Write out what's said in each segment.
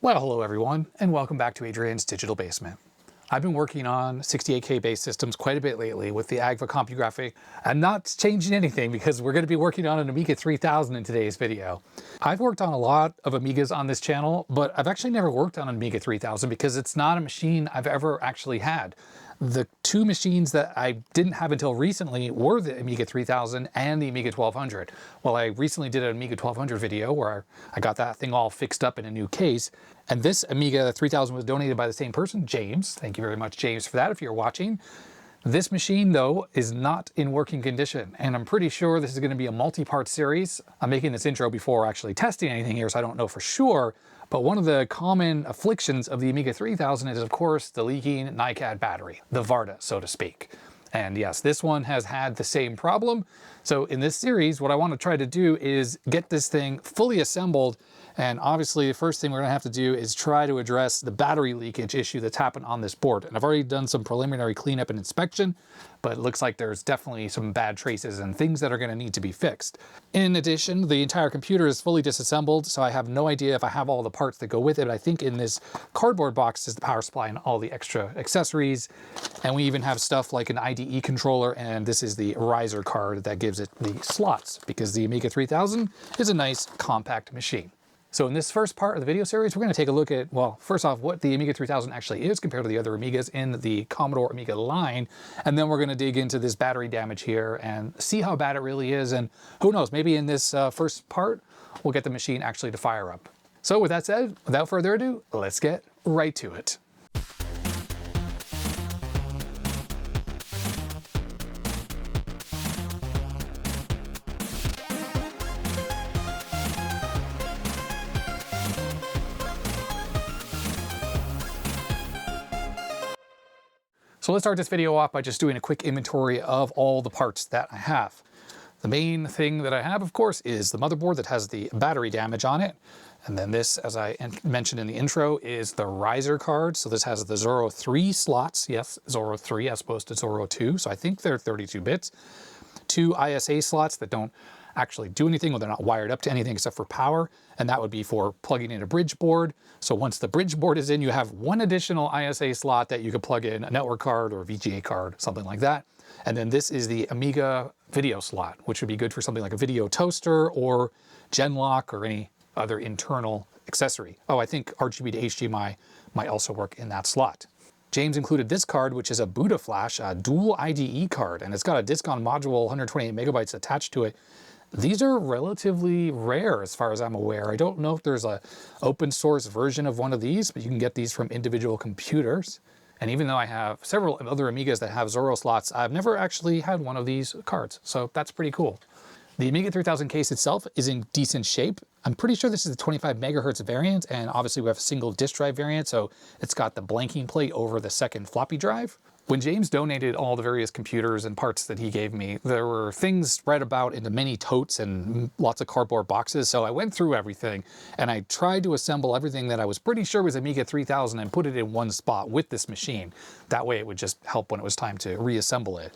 Well, hello everyone, and welcome back to Adrian's Digital Basement. I've been working on 68K based systems quite a bit lately with the Agva CompuGraphic. I'm not changing anything because we're going to be working on an Amiga 3000 in today's video. I've worked on a lot of Amigas on this channel, but I've actually never worked on an Amiga 3000 because it's not a machine I've ever actually had. The two machines that I didn't have until recently were the Amiga 3000 and the Amiga 1200. Well, I recently did an Amiga 1200 video where I got that thing all fixed up in a new case. And this Amiga 3000 was donated by the same person, James. Thank you very much, James, for that if you're watching. This machine, though, is not in working condition, and I'm pretty sure this is going to be a multi-part series. I'm making this intro before actually testing anything here, so I don't know for sure. But one of the common afflictions of the Amiga 3000 is, of course, the leaking NiCad battery, the Varda, so to speak. And yes, this one has had the same problem. So in this series, what I want to try to do is get this thing fully assembled. And obviously, the first thing we're going to have to do is try to address the battery leakage issue that's happened on this board. And I've already done some preliminary cleanup and inspection, but it looks like there's definitely some bad traces and things that are going to need to be fixed. In addition, the entire computer is fully disassembled, so I have no idea if I have all the parts that go with it. I think in this cardboard box is the power supply and all the extra accessories. And we even have stuff like an IDE controller, and this is the riser card that gives it the slots, because the Amiga 3000 is a nice compact machine. So in this first part of the video series, we're going to take a look at, well, first off, what the Amiga 3000 actually is compared to the other Amigas in the Commodore Amiga line. And then we're going to dig into this battery damage here and see how bad it really is. And who knows, maybe in this first part, we'll get the machine actually to fire up. So with that said, without further ado, let's get right to it. So let's start this video off by just doing a quick inventory of all the parts that I have. The main thing that I have, of course, is the motherboard that has the battery damage on it. And then this, as I mentioned in the intro, is the riser card. So this has the Zorro 3 slots. Yes, Zorro 3 as opposed to Zorro 2. So I think they're 32 bits. 2 ISA slots that don't actually do anything, or they're not wired up to anything except for power, and that would be for plugging in a bridge board. So once the bridge board is in, you have one additional ISA slot that you could plug in a network card or a VGA card, something like that. And then this is the Amiga video slot, which would be good for something like a video toaster or Genlock or any other internal accessory. Oh, I think RGB to HDMI might also work in that slot. James included this card, which is a Buddha Flash, a dual IDE card, and it's got a disk-on module, 128 megabytes attached to it. These are relatively rare as far as I'm aware. I don't know if there's an open source version of one of these, but you can get these from individual computers. And even though I have several other Amigas that have Zorro slots, I've never actually had one of these cards. So that's pretty cool. The Amiga 3000 case itself is in decent shape. I'm pretty sure this is the 25 megahertz variant, and obviously we have a single disk drive variant, so it's got the blanking plate over the second floppy drive. When James donated all the various computers and parts that he gave me, there were things spread about into many totes and lots of cardboard boxes, so I went through everything and I tried to assemble everything that I was pretty sure was Amiga 3000 and put it in one spot with this machine. That way it would just help when it was time to reassemble it.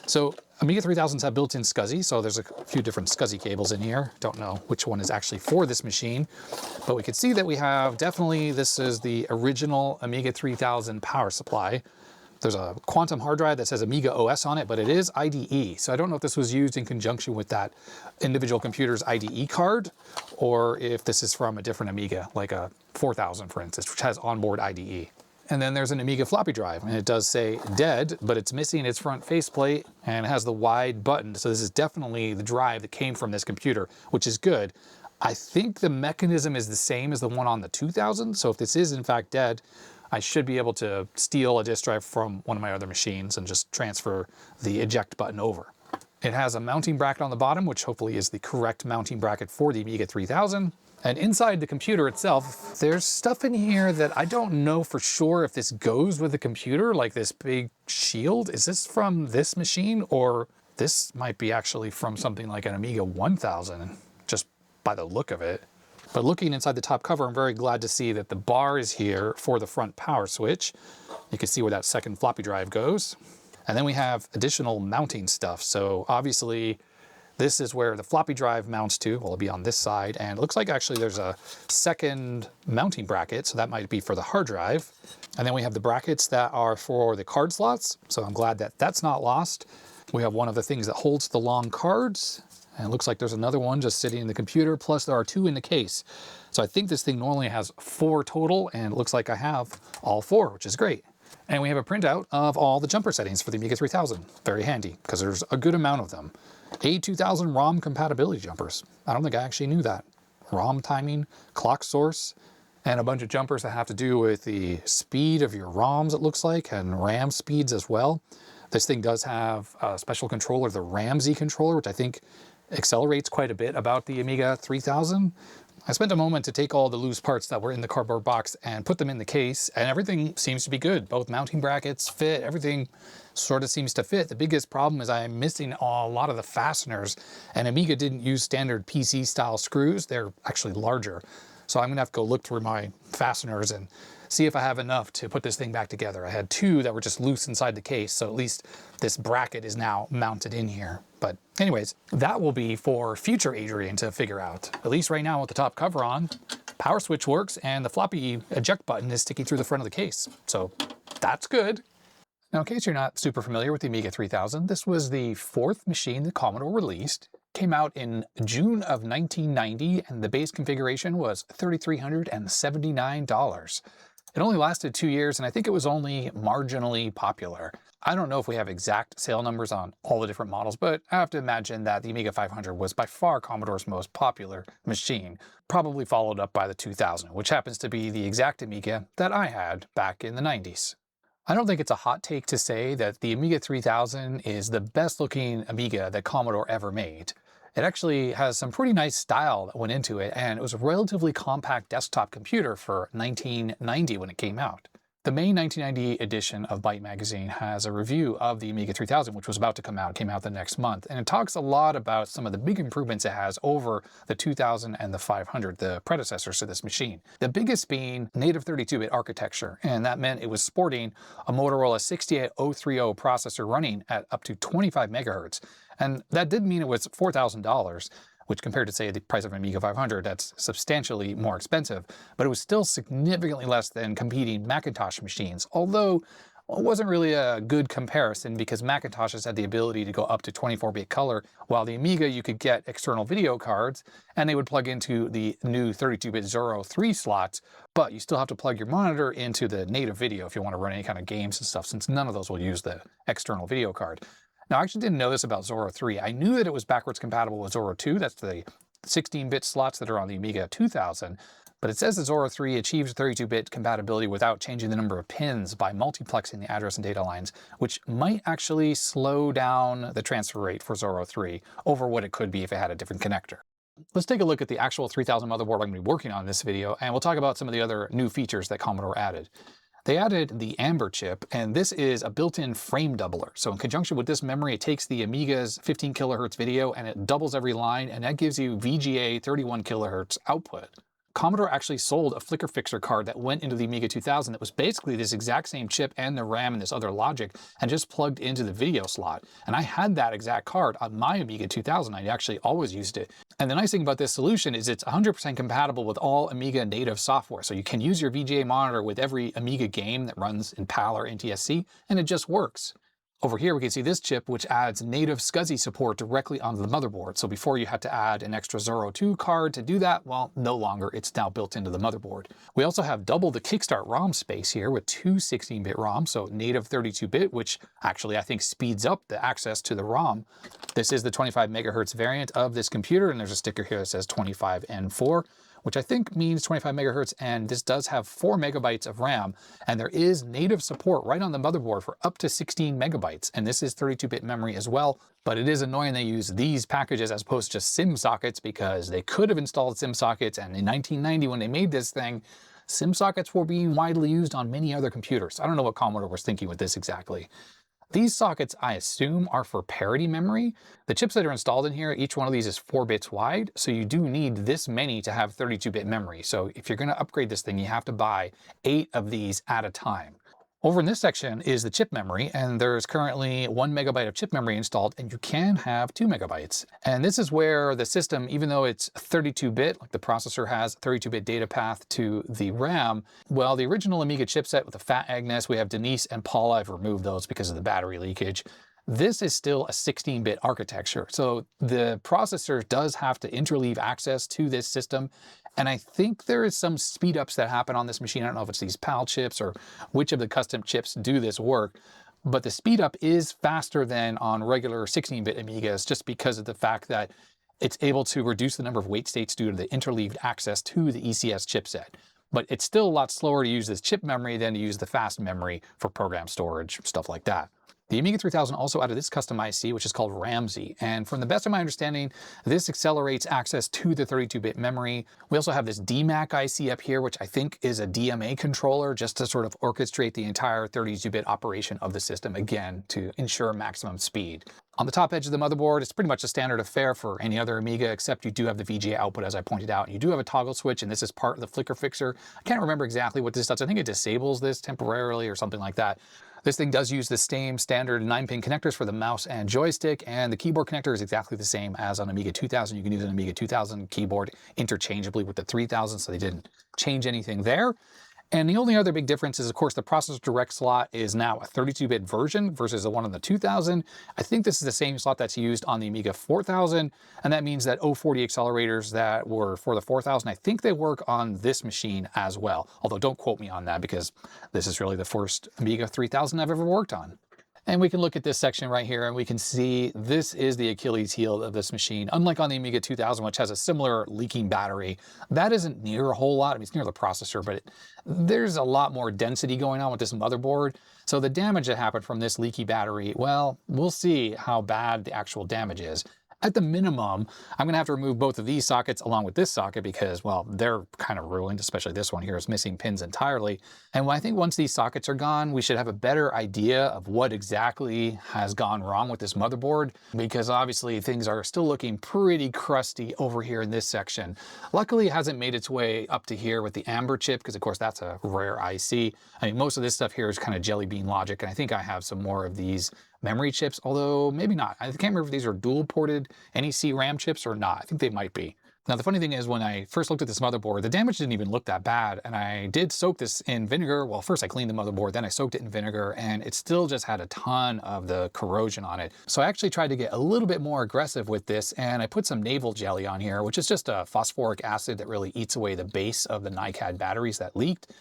So Amiga 3000s have built-in SCSI, so there's a few different SCSI cables in here. Don't know which one is actually for this machine, but we can see that we have definitely, this is the original Amiga 3000 power supply. There's a quantum hard drive that says Amiga OS on it, but it is IDE. So I don't know if this was used in conjunction with that individual computer's IDE card, or if this is from a different Amiga, like a 4000, for instance, which has onboard IDE. And then there's an Amiga floppy drive, and it does say dead, but it's missing its front faceplate and it has the wide button. So this is definitely the drive that came from this computer, which is good. I think the mechanism is the same as the one on the 2000. So if this is in fact dead, I should be able to steal a disk drive from one of my other machines and just transfer the eject button over. It has a mounting bracket on the bottom, which hopefully is the correct mounting bracket for the Amiga 3000. And inside the computer itself, there's stuff in here that I don't know for sure if this goes with the computer, like this big shield. Is this from this machine, or this might be actually from something like an Amiga 1000, just by the look of it. But looking inside the top cover, I'm very glad to see that the bar is here for the front power switch. You can see where that second floppy drive goes. And then we have additional mounting stuff. So obviously This is where the floppy drive mounts to. Well, it'll be on this side, and it looks like actually there's a second mounting bracket, so that might be for the hard drive. And then we have the brackets that are for the card slots, so I'm glad that that's not lost. We have one of the things that holds the long cards, and it looks like there's another one just sitting in the computer, plus there are 2 in the case. So I think this thing normally has 4 total, and it looks like I have all 4, which is great. And we have a printout of all the jumper settings for the Amiga 3000. Very handy, because there's a good amount of them. A2000 ROM compatibility jumpers. I don't think I actually knew that. ROM timing, clock source, and a bunch of jumpers that have to do with the speed of your ROMs, it looks like, and RAM speeds as well. This thing does have a special controller, the RAM-Z controller, which I think accelerates quite a bit about the Amiga 3000. I spent a moment to take all the loose parts that were in the cardboard box and put them in the case, and everything seems to be good. Both mounting brackets fit, everything sort of seems to fit. The biggest problem is I'm missing a lot of the fasteners, and Amiga didn't use standard PC style screws. They're actually larger. So I'm gonna have to go look through my fasteners and see if I have enough to put this thing back together. I had 2 that were just loose inside the case, so at least this bracket is now mounted in here. But anyways, that will be for future Adrian to figure out. At least right now with the top cover on, power switch works and the floppy eject button is sticking through the front of the case. So that's good. Now, in case you're not super familiar with the Amiga 3000, this was the 4th machine that Commodore released. Came out in June of 1990, and the base configuration was $3,379. It only lasted 2 years, and I think it was only marginally popular. I don't know if we have exact sale numbers on all the different models, but I have to imagine that the Amiga 500 was by far Commodore's most popular machine, probably followed up by the 2000, which happens to be the exact Amiga that I had back in the 90s. I don't think it's a hot take to say that the Amiga 3000 is the best looking Amiga that Commodore ever made. It actually has some pretty nice style that went into it, and it was a relatively compact desktop computer for 1990 when it came out. The May 1990 edition of Byte magazine has a review of the Amiga 3000, which was about to come out. It came out the next month, and it talks a lot about some of the big improvements it has over the 2000 and the 500, the predecessors to this machine. The biggest being native 32-bit architecture, and that meant it was sporting a Motorola 68030 processor running at up to 25 megahertz. And that did mean it was $4,000, which compared to, say, the price of an Amiga 500, that's substantially more expensive, but it was still significantly less than competing Macintosh machines, although it wasn't really a good comparison because Macintoshes had the ability to go up to 24-bit color, while the Amiga you could get external video cards, and they would plug into the new 32-bit Zorro 3 slots, but you still have to plug your monitor into the native video if you want to run any kind of games and stuff, since none of those will use the external video card. Now, I actually didn't know this about Zorro 3. I knew that it was backwards compatible with Zorro 2. That's the 16-bit slots that are on the Amiga 2000. But it says that Zorro 3 achieves 32-bit compatibility without changing the number of pins by multiplexing the address and data lines, which might actually slow down the transfer rate for Zorro 3 over what it could be if it had a different connector. Let's take a look at the actual 3000 motherboard I'm going to be working on in this video, and we'll talk about some of the other new features that Commodore added. They added the Amber chip, and this is a built-in frame doubler. So in conjunction with this memory, it takes the Amiga's 15 kilohertz video and it doubles every line, and that gives you VGA 31 kilohertz output. Commodore actually sold a flicker fixer card that went into the Amiga 2000 that was basically this exact same chip and the RAM and this other logic, and just plugged into the video slot. And I had that exact card on my Amiga 2000. I actually always used it. And the nice thing about this solution is it's 100% compatible with all Amiga native software. So you can use your VGA monitor with every Amiga game that runs in PAL or NTSC, and it just works. Over here, we can see this chip, which adds native SCSI support directly onto the motherboard. So before you had to add an extra Zorro 2 card to do that, well, no longer. It's now built into the motherboard. We also have double the Kickstart ROM space here with 2 16-bit ROMs, so native 32-bit, which actually I think speeds up the access to the ROM. This is the 25 megahertz variant of this computer, and there's a sticker here that says 25N4. Which I think means 25 megahertz, and this does have 4 megabytes of RAM, and there is native support right on the motherboard for up to 16 megabytes, and this is 32-bit memory as well, but it is annoying they use these packages as opposed to just SIM sockets, because they could have installed SIM sockets, and in 1990 when they made this thing, SIM sockets were being widely used on many other computers. I don't know what Commodore was thinking with this exactly. These sockets, I assume, are for parity memory. The chips that are installed in here, each one of these is 4 bits wide, so you do need this many to have 32-bit memory. So if you're going to upgrade this thing, you have to buy 8 of these at a time. Over in this section is the chip memory, and there's currently 1 megabyte of chip memory installed, and you can have 2 megabytes. And this is where the system, even though it's 32-bit, like the processor has 32-bit data path to the RAM, well, the original Amiga chipset with the fat Agnes, we have Denise and Paula. I've removed those because of the battery leakage. This is still a 16-bit architecture. So the processor does have to interleave access to this system. And I think there is some speed ups that happen on this machine. I don't know if it's these PAL chips or which of the custom chips do this work, but the speed up is faster than on regular 16-bit Amigas just because of the fact that it's able to reduce the number of wait states due to the interleaved access to the ECS chipset. But it's still a lot slower to use this chip memory than to use the fast memory for program storage, stuff like that. The Amiga 3000 also added this custom IC, which is called Ramsey. And from the best of my understanding, this accelerates access to the 32-bit memory. We also have this DMAC IC up here, which I think is a DMA controller, just to sort of orchestrate the entire 32-bit operation of the system, again, to ensure maximum speed. On the top edge of the motherboard, it's pretty much a standard affair for any other Amiga, except you do have the VGA output, as I pointed out. You do have a toggle switch, and this is part of the flicker fixer. I can't remember exactly what this does. I think it disables this temporarily or something like that. This thing does use the same standard 9-pin connectors for the mouse and joystick, and the keyboard connector is exactly the same as on Amiga 2000. You can use an Amiga 2000 keyboard interchangeably with the 3000, so they didn't change anything there. And the only other big difference is, of course, the processor direct slot is now a 32-bit version versus the one on the 2000. I think this is the same slot that's used on the Amiga 4000, and that means that 040 accelerators that were for the 4000, I think they work on this machine as well. Although don't quote me on that because this is really the first Amiga 3000 I've ever worked on. And we can look at this section right here and we can see this is the Achilles heel of this machine. Unlike on the Amiga 2000, which has a similar leaking battery, that isn't near a whole lot. I mean, it's near the processor, but there's a lot more density going on with this motherboard. So the damage that happened from this leaky battery, well, we'll see how bad the actual damage is. At the minimum, I'm going to have to remove both of these sockets along with this socket because, well, they're kind of ruined, especially this one here is missing pins entirely. And I think once these sockets are gone, we should have a better idea of what exactly has gone wrong with this motherboard, because obviously things are still looking pretty crusty over here in this section. Luckily, it hasn't made its way up to here with the Amber chip, because of course that's a rare IC. I mean, most of this stuff here is kind of jelly bean logic, and I think I have some more of these memory chips, although maybe not. I can't remember if these are dual ported NEC RAM chips or not. I think they might be. Now, the funny thing is when I first looked at this motherboard, the damage didn't even look that bad. And I did soak this in vinegar. Well, first I cleaned the motherboard, then I soaked it in vinegar, and it still just had a ton of the corrosion on it. So I actually tried to get a little bit more aggressive with this, and I put some naval jelly on here, which is just a phosphoric acid that really eats away the base of the NiCad batteries that leaked.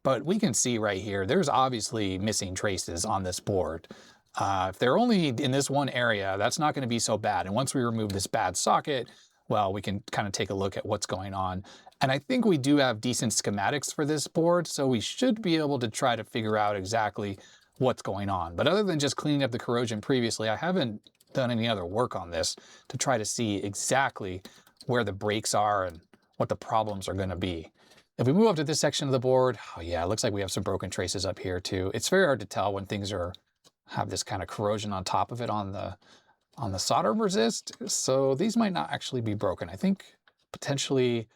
But we can see right here, there's obviously missing traces on this board. If they're only in this one area, that's not going to be so bad. And once we remove this bad socket, well, we can kind of take a look at what's going on. And I think we do have decent schematics for this board, so we should be able to try to figure out exactly what's going on. But other than just cleaning up the corrosion previously, I haven't done any other work on this to try to see exactly where the breaks are and what the problems are going to be. If we move up to this section of the board, oh yeah, it looks like we have some broken traces up here too. It's very hard to tell when things have this kind of corrosion on top of it on the solder resist. So these might not actually be broken. I think potentially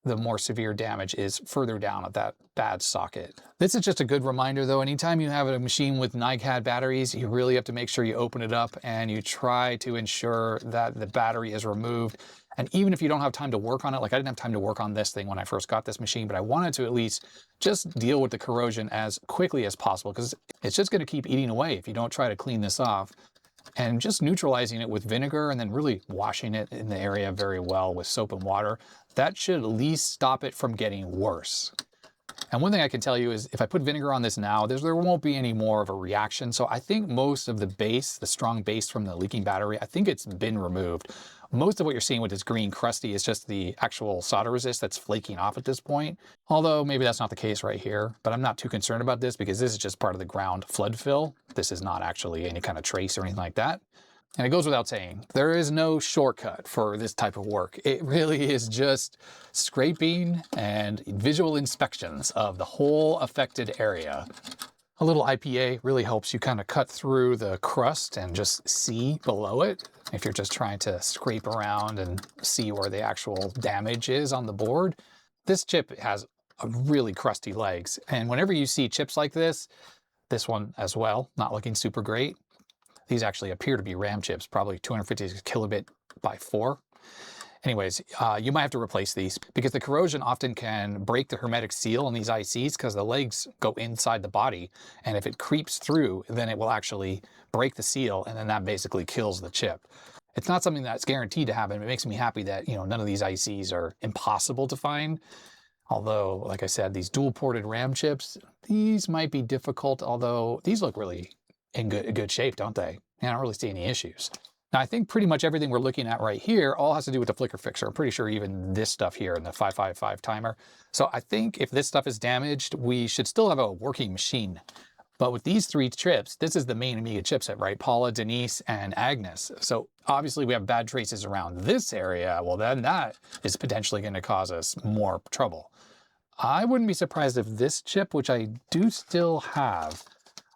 the more severe damage is further down at that bad socket. This is just a good reminder though, anytime you have a machine with NiCad batteries, you really have to make sure you open it up and you try to ensure that the battery is removed. And even if you don't have time to work on it, like I didn't have time to work on this thing when I first got this machine, but I wanted to at least just deal with the corrosion as quickly as possible because it's just going to keep eating away if you don't try to clean this off. And just neutralizing it with vinegar and then really washing it in the area very well with soap and water, that should at least stop it from getting worse. And one thing I can tell you is if I put vinegar on this now, there won't be any more of a reaction. So I think most of the base, the strong base from the leaking battery, I think it's been removed. Most of what you're seeing with this green crusty is just the actual solder resist that's flaking off at this point. Although maybe that's not the case right here, but I'm not too concerned about this because this is just part of the ground flood fill. This is not actually any kind of trace or anything like that. And it goes without saying, there is no shortcut for this type of work. It really is just scraping and visual inspections of the whole affected area. A little IPA really helps you kind of cut through the crust and just see below it if you're just trying to scrape around and see where the actual damage is on the board. This chip has really crusty legs, and whenever you see chips like this, This one as well, not looking super great. These actually appear to be RAM chips, probably 250 kilobit by 4. Anyways, you might have to replace these because the corrosion often can break the hermetic seal on these ICs because the legs go inside the body. And if it creeps through, then it will actually break the seal, and then that basically kills the chip. It's not something that's guaranteed to happen. It makes me happy that, none of these ICs are impossible to find. Although, like I said, these dual-ported RAM chips, these might be difficult, although these look really in good shape, don't they? I don't really see any issues. Now, I think pretty much everything we're looking at right here all has to do with the flicker fixer. I'm pretty sure even this stuff here in the 555 timer. So I think if this stuff is damaged, we should still have a working machine. But with these 3 chips, this is the main Amiga chipset, right? Paula, Denise, and Agnes. So obviously we have bad traces around this area. Well, then that is potentially going to cause us more trouble. I wouldn't be surprised if this chip, which I do still have,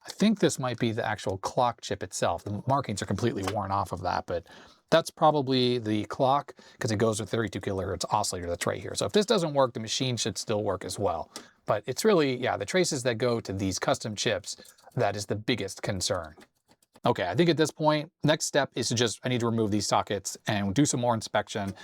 I think this might be the actual clock chip itself. The markings are completely worn off of that, but that's probably the clock because it goes with 32 kilohertz oscillator that's right here. So if this doesn't work, the machine should still work as well. But it's really, yeah, the traces that go to these custom chips, that is the biggest concern. Okay, I think at this point, next step is I need to remove these sockets and do some more inspection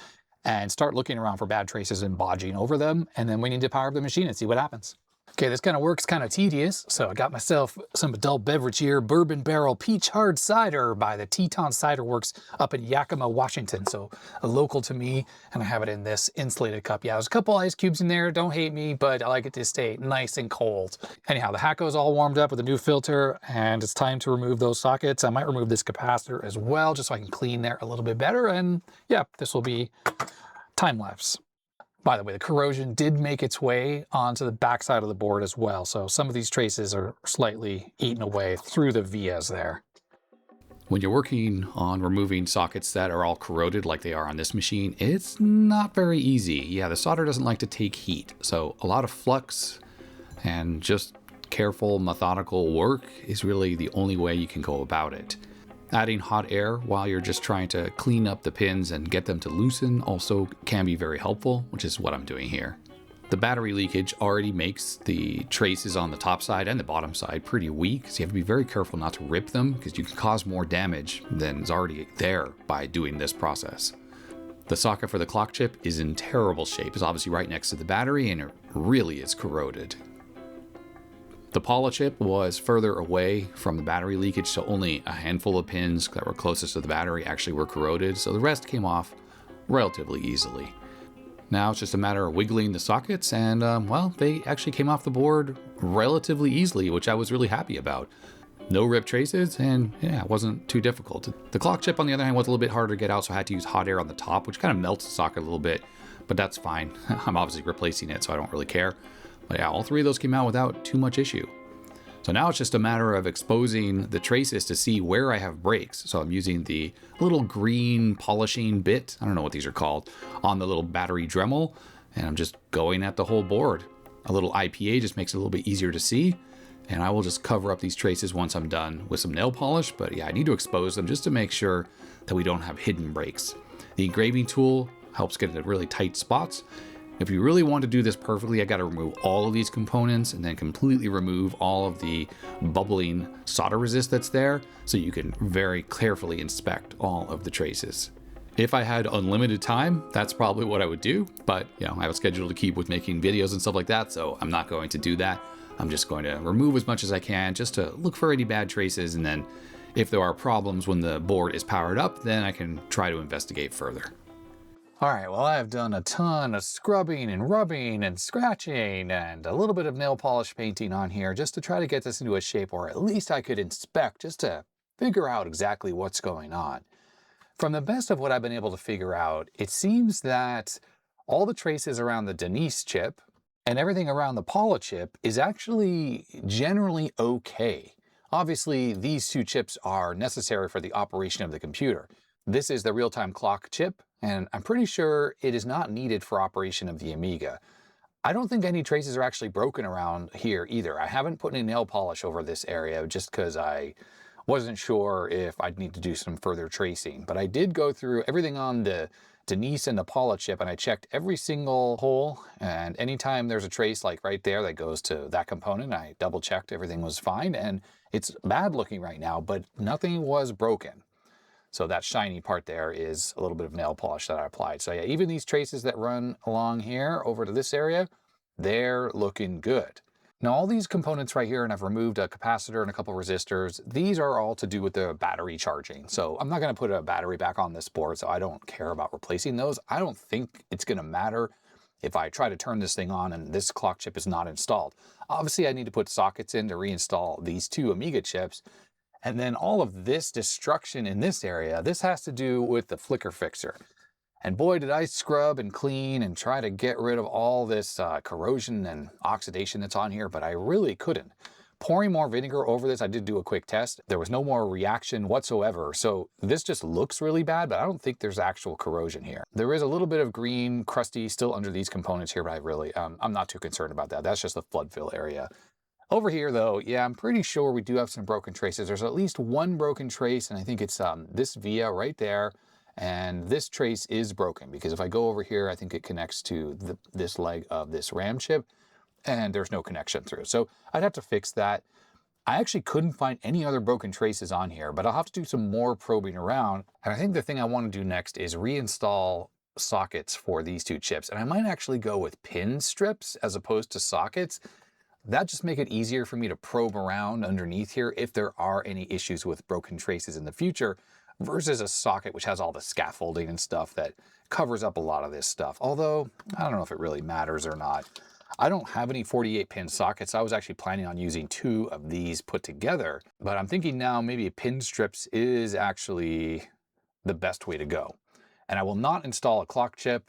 and start looking around for bad traces and bodging over them. And then we need to power up the machine and see what happens. Okay, this kind of work's kind of tedious, so I got myself some adult beverage here, Bourbon Barrel Peach Hard Cider by the Teton Cider Works up in Yakima, Washington, so local to me, and I have it in this insulated cup. Yeah, there's a couple ice cubes in there, don't hate me, but I like it to stay nice and cold. Anyhow, the Hacko's all warmed up with a new filter, and it's time to remove those sockets. I might remove this capacitor as well, just so I can clean there a little bit better, and yeah, this will be time-lapse. By the way, the corrosion did make its way onto the backside of the board as well, so some of these traces are slightly eaten away through the vias there. When you're working on removing sockets that are all corroded like they are on this machine, it's not very easy. Yeah, the solder doesn't like to take heat, so a lot of flux and just careful, methodical work is really the only way you can go about it. Adding hot air while you're just trying to clean up the pins and get them to loosen also can be very helpful, which is what I'm doing here. The battery leakage already makes the traces on the top side and the bottom side pretty weak, so you have to be very careful not to rip them because you can cause more damage than is already there by doing this process. The socket for the clock chip is in terrible shape. It's obviously right next to the battery and it really is corroded. The Paula chip was further away from the battery leakage, so only a handful of pins that were closest to the battery actually were corroded, so the rest came off relatively easily. Now it's just a matter of wiggling the sockets, and well, they actually came off the board relatively easily, which I was really happy about. No rip traces, and yeah, it wasn't too difficult. The clock chip, on the other hand, was a little bit harder to get out, so I had to use hot air on the top, which kind of melts the socket a little bit, but that's fine. I'm obviously replacing it, so I don't really care. But yeah, all 3 of those came out without too much issue. So now it's just a matter of exposing the traces to see where I have breaks. So I'm using the little green polishing bit, I don't know what these are called, on the little battery Dremel, and I'm just going at the whole board. A little IPA just makes it a little bit easier to see, and I will just cover up these traces once I'm done with some nail polish. But yeah, I need to expose them just to make sure that we don't have hidden breaks. The engraving tool helps get into really tight spots. If you really want to do this perfectly, I got to remove all of these components and then completely remove all of the bubbling solder resist that's there so you can very carefully inspect all of the traces. If I had unlimited time, that's probably what I would do, but I have a schedule to keep with making videos and stuff like that, so I'm not going to do that. I'm just going to remove as much as I can just to look for any bad traces, and then if there are problems when the board is powered up, then I can try to investigate further. All right, well, I've done a ton of scrubbing and rubbing and scratching and a little bit of nail polish painting on here just to try to get this into a shape where at least I could inspect just to figure out exactly what's going on. From the best of what I've been able to figure out, it seems that all the traces around the Denise chip and everything around the Paula chip is actually generally okay. Obviously, these 2 chips are necessary for the operation of the computer. This is the real-time clock chip, and I'm pretty sure it is not needed for operation of the Amiga. I don't think any traces are actually broken around here either. I haven't put any nail polish over this area just because I wasn't sure if I'd need to do some further tracing. But I did go through everything on the Denise and the Paula chip, and I checked every single hole, and anytime there's a trace like right there that goes to that component, I double checked everything was fine, and it's bad looking right now, but nothing was broken. So that shiny part there is a little bit of nail polish that I applied. So yeah, even these traces that run along here over to this area, they're looking good. Now all these components right here, and I've removed a capacitor and a couple resistors, these are all to do with the battery charging. So I'm not going to put a battery back on this board, so I don't care about replacing those. I don't think it's going to matter if I try to turn this thing on and this clock chip is not installed. Obviously I need to put sockets in to reinstall these two Amiga chips. And then all of this destruction in this area, this has to do with the flicker fixer. And boy, did I scrub and clean and try to get rid of all this corrosion and oxidation that's on here, but I really couldn't. Pouring more vinegar over this, I did do a quick test. There was no more reaction whatsoever. So this just looks really bad, but I don't think there's actual corrosion here. There is a little bit of green, crusty still under these components here, but I really, I'm not too concerned about that. That's just the flood fill area. Over here though, yeah, I'm pretty sure we do have some broken traces. There's at least one broken trace, and I think it's this via right there. And this trace is broken because if I go over here, I think it connects to this leg of this RAM chip, and there's no connection through. So I'd have to fix that. I actually couldn't find any other broken traces on here, but I'll have to do some more probing around. And I think the thing I want to do next is reinstall sockets for these two chips. And I might actually go with pin strips as opposed to sockets. That just make it easier for me to probe around underneath here if there are any issues with broken traces in the future, versus a socket which has all the scaffolding and stuff that covers up a lot of this stuff. Although, I don't know if it really matters or not. I don't have any 48-pin sockets. I was actually planning on using 2 of these put together, but I'm thinking now maybe pin strips is actually the best way to go. And I will not install a clock chip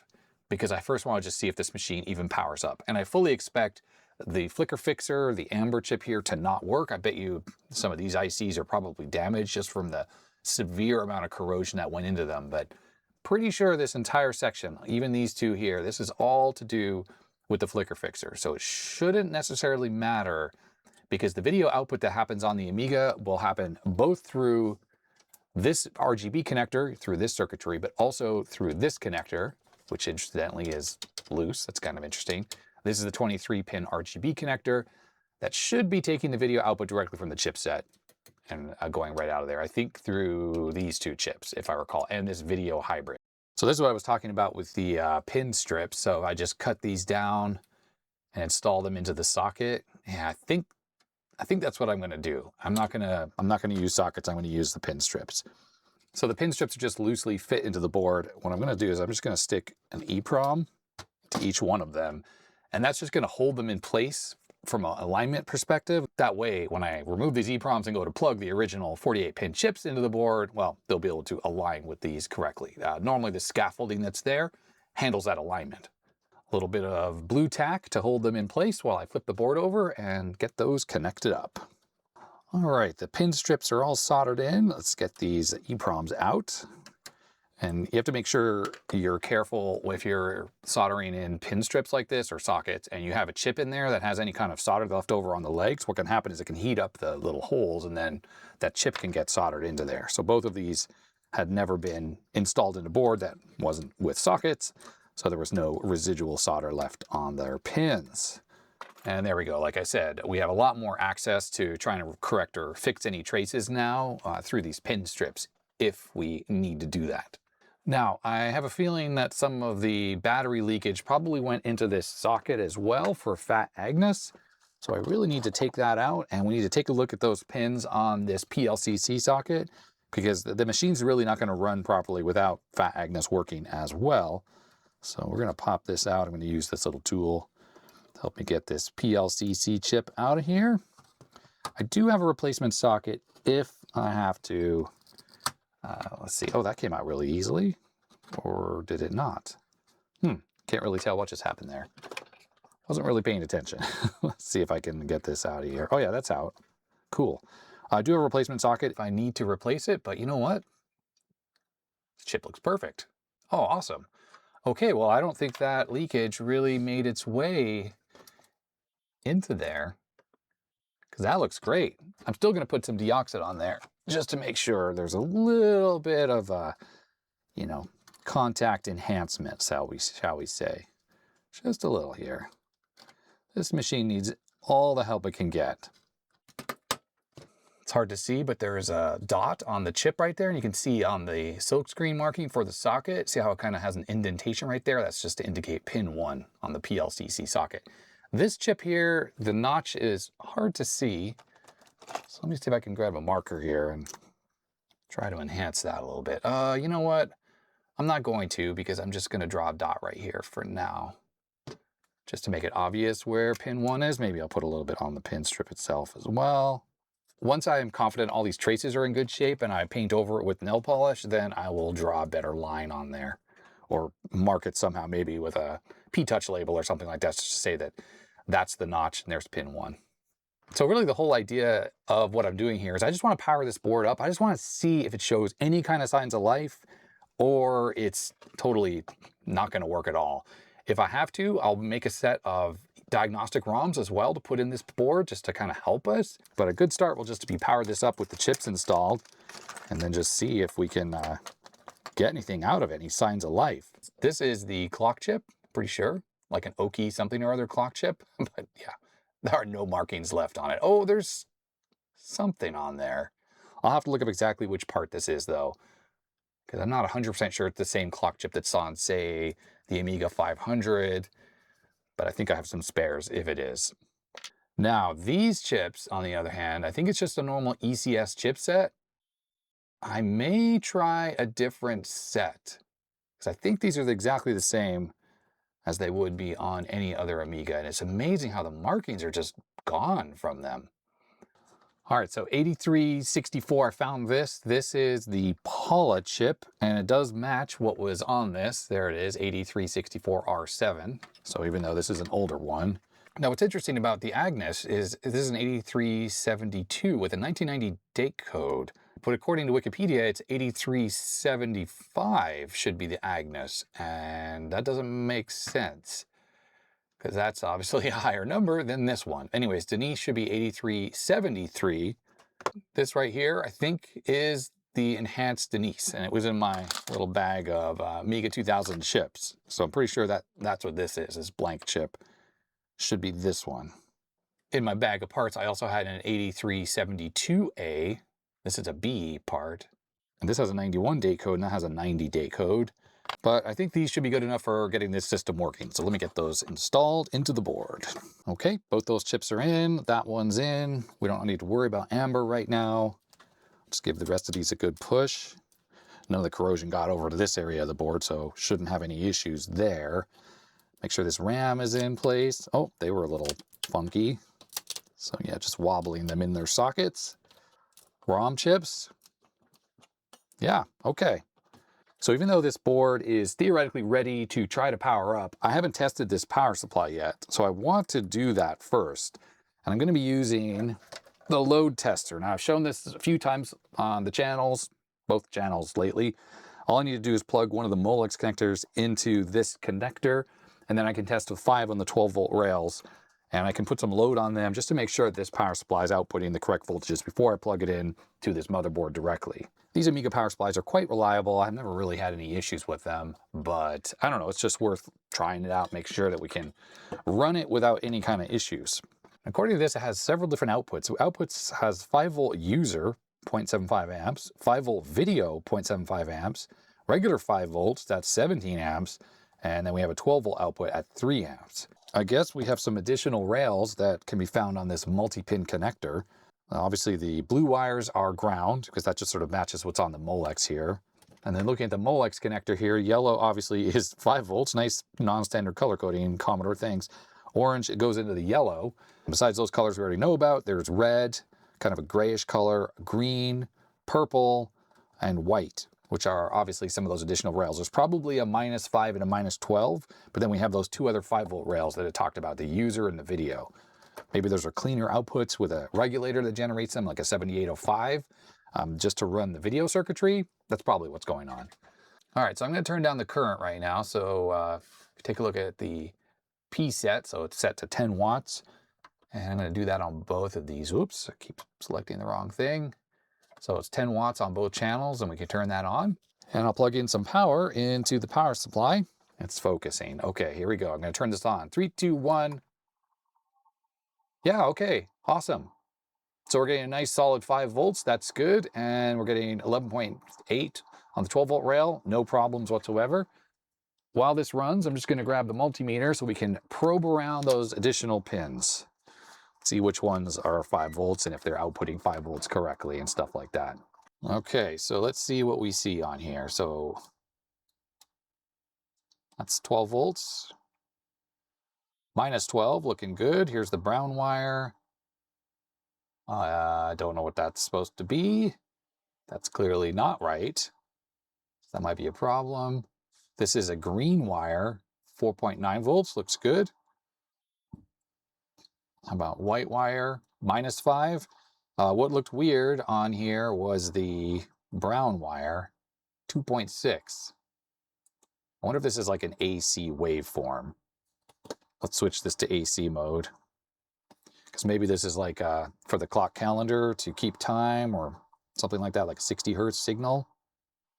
because I first want to just see if this machine even powers up. And I fully expect the flicker fixer, the amber chip here to not work. I bet you some of these ICs are probably damaged just from the severe amount of corrosion that went into them. But pretty sure this entire section, even these 2 here, this is all to do with the flicker fixer. So it shouldn't necessarily matter because the video output that happens on the Amiga will happen both through this RGB connector, through this circuitry, but also through this connector, which incidentally is loose. That's kind of interesting. This is the 23-pin RGB connector that should be taking the video output directly from the chipset and going right out of there. I think through these 2 chips, if I recall, and this video hybrid. So this is what I was talking about with the pin strips. So I just cut these down and install them into the socket. Yeah, I think that's what I'm going to do. I'm not going to use sockets. I'm going to use the pin strips. So the pin strips are just loosely fit into the board. What I'm going to do is I'm just going to stick an EEPROM to each one of them, and that's just going to hold them in place from an alignment perspective. That way, when I remove these EEPROMs and go to plug the original 48-pin chips into the board, well, they'll be able to align with these correctly. Normally the scaffolding that's there handles that alignment. A little bit of blue tack to hold them in place while I flip the board over and get those connected up. All right, the pin strips are all soldered in. Let's get these EEPROMs out. And you have to make sure you're careful if you're soldering in pin strips like this or sockets and you have a chip in there that has any kind of solder left over on the legs. What can happen is it can heat up the little holes and then that chip can get soldered into there. So both of these had never been installed in a board that wasn't with sockets, so there was no residual solder left on their pins. And there we go. Like I said, we have a lot more access to trying to correct or fix any traces now through these pin strips if we need to do that. Now, I have a feeling that some of the battery leakage probably went into this socket as well for Fat Agnes. So I really need to take that out, and we need to take a look at those pins on this PLCC socket because the machine's really not going to run properly without Fat Agnes working as well. So we're going to pop this out. I'm going to use this little tool to help me get this PLCC chip out of here. I do have a replacement socket if I have to. Let's see. Oh, that came out really easily. Or did it not? Can't really tell what just happened there. Wasn't really paying attention. Let's see if I can get this out of here. Oh yeah, that's out. Cool. I do have a replacement socket if I need to replace it, but you know what? This chip looks perfect. Oh, awesome. Okay, well, I don't think that leakage really made its way into there because that looks great. I'm still going to put some deoxit on there just to make sure there's a little bit of, contact enhancement, shall we say. Just a little here. This machine needs all the help it can get. It's hard to see, but there is a dot on the chip right there, and you can see on the silkscreen marking for the socket, see how it kind of has an indentation right there? That's just to indicate pin 1 on the PLCC socket. This chip here, the notch is hard to see. So let me see if I can grab a marker here and try to enhance that a little bit. You know what? I'm not going to, because I'm just going to draw a dot right here for now. Just to make it obvious where pin 1 is. Maybe I'll put a little bit on the pin strip itself as well. Once I am confident all these traces are in good shape and I paint over it with nail polish, then I will draw a better line on there. Or mark it somehow, maybe with a P-Touch label or something like that, just to say that that's the notch and there's pin 1. So really the whole idea of what I'm doing here is I just want to power this board up. I just want to see if it shows any kind of signs of life or it's totally not going to work at all. If I have to, I'll make a set of diagnostic ROMs as well to put in this board just to kind of help us. But a good start will just be power this up with the chips installed and then just see if we can get anything out of it, any signs of life. This is the clock chip, pretty sure, like an Oki something or other clock chip. But yeah, there are no markings left on it. Oh, there's something on there. I'll have to look up exactly which part this is though, because I'm not 100% sure it's the same clock chip that's on, say, the Amiga 500. But I think I have some spares if it is. Now, these chips, on the other hand, I think it's just a normal ECS chipset. I may try a different set, because I think these are exactly the same as they would be on any other Amiga. And it's amazing how the markings are just gone from them. All right, so 8364, I found this. This is the Paula chip, and it does match what was on this. There it is, 8364R7. So even though this is an older one. Now what's interesting about the Agnes is this is an 8372 with a 1990 date code. But according to Wikipedia, it's 8375 should be the Agnes, and that doesn't make sense, because that's obviously a higher number than this one. Anyways, Denise should be 8373. This right here, I think, is the enhanced Denise, and it was in my little bag of Amiga 2000 chips. So I'm pretty sure that that's what this is blank chip. Should be this one. In my bag of parts, I also had an 8372A. This is a B part. And this has a 91 date code, and that has a 90 date code. But I think these should be good enough for getting this system working. So let me get those installed into the board. Okay, both those chips are in. That one's in. We don't need to worry about amber right now. Just give the rest of these a good push. None of the corrosion got over to this area of the board, so shouldn't have any issues there. Make sure this RAM is in place. Oh, they were a little funky. So yeah, just wobbling them in their sockets. ROM chips. Yeah, okay. So even though this board is theoretically ready to try to power up, I haven't tested this power supply yet. So I want to do that first. And I'm going to be using the load tester. Now I've shown this a few times on the channels, both channels lately. All I need to do is plug one of the Molex connectors into this connector, and then I can test with 5 on the 12-volt rails. And I can put some load on them just to make sure that this power supply is outputting the correct voltages before I plug it in to this motherboard directly. These Amiga power supplies are quite reliable. I've never really had any issues with them, but I don't know, it's just worth trying it out, make sure that we can run it without any kind of issues. According to this, it has several different outputs. So outputs has 5-volt user, 0.75 amps, 5-volt video, 0.75 amps, regular 5 volts, that's 17 amps, and then we have a 12-volt output at 3 amps. I guess we have some additional rails that can be found on this multi-pin connector. Obviously the blue wires are ground, because that just sort of matches what's on the Molex here. And then looking at the Molex connector here, yellow obviously is 5 volts, nice non-standard color coding, Commodore things. Orange, it goes into the yellow. Besides those colors we already know about, there's red, kind of a grayish color, green, purple, and white, which are obviously some of those additional rails. There's probably a -5 and a -12, but then we have those 2 other 5-volt rails that I talked about, the user and the video. Maybe those are cleaner outputs with a regulator that generates them, like a 7805, just to run the video circuitry. That's probably what's going on. All right, so I'm going to turn down the current right now. So take a look at the P set. So it's set to 10 watts. And I'm going to do that on both of these. Oops, I keep selecting the wrong thing. So it's 10 watts on both channels, and we can turn that on. And I'll plug in some power into the power supply. It's focusing. Okay, here we go. I'm going to turn this on. 3, 2, 1. Yeah, okay, awesome. So we're getting a nice solid 5 volts. That's good. And we're getting 11.8 on the 12 volt rail. No problems whatsoever. While this runs, I'm just going to grab the multimeter so we can probe around those additional pins. See which ones are 5 volts and if they're outputting 5 volts correctly and stuff like that. Okay, so let's see what we see on here. So that's 12 volts. Minus 12, looking good. Here's the brown wire. I don't know what that's supposed to be. That's clearly not right. That might be a problem. This is a green wire, 4.9 volts, looks good. How about white wire, minus 5? What looked weird on here was the brown wire, 2.6. I wonder if this is like an AC waveform. Let's switch this to AC mode. Because maybe this is like for the clock calendar to keep time or something like that, like a 60 hertz signal.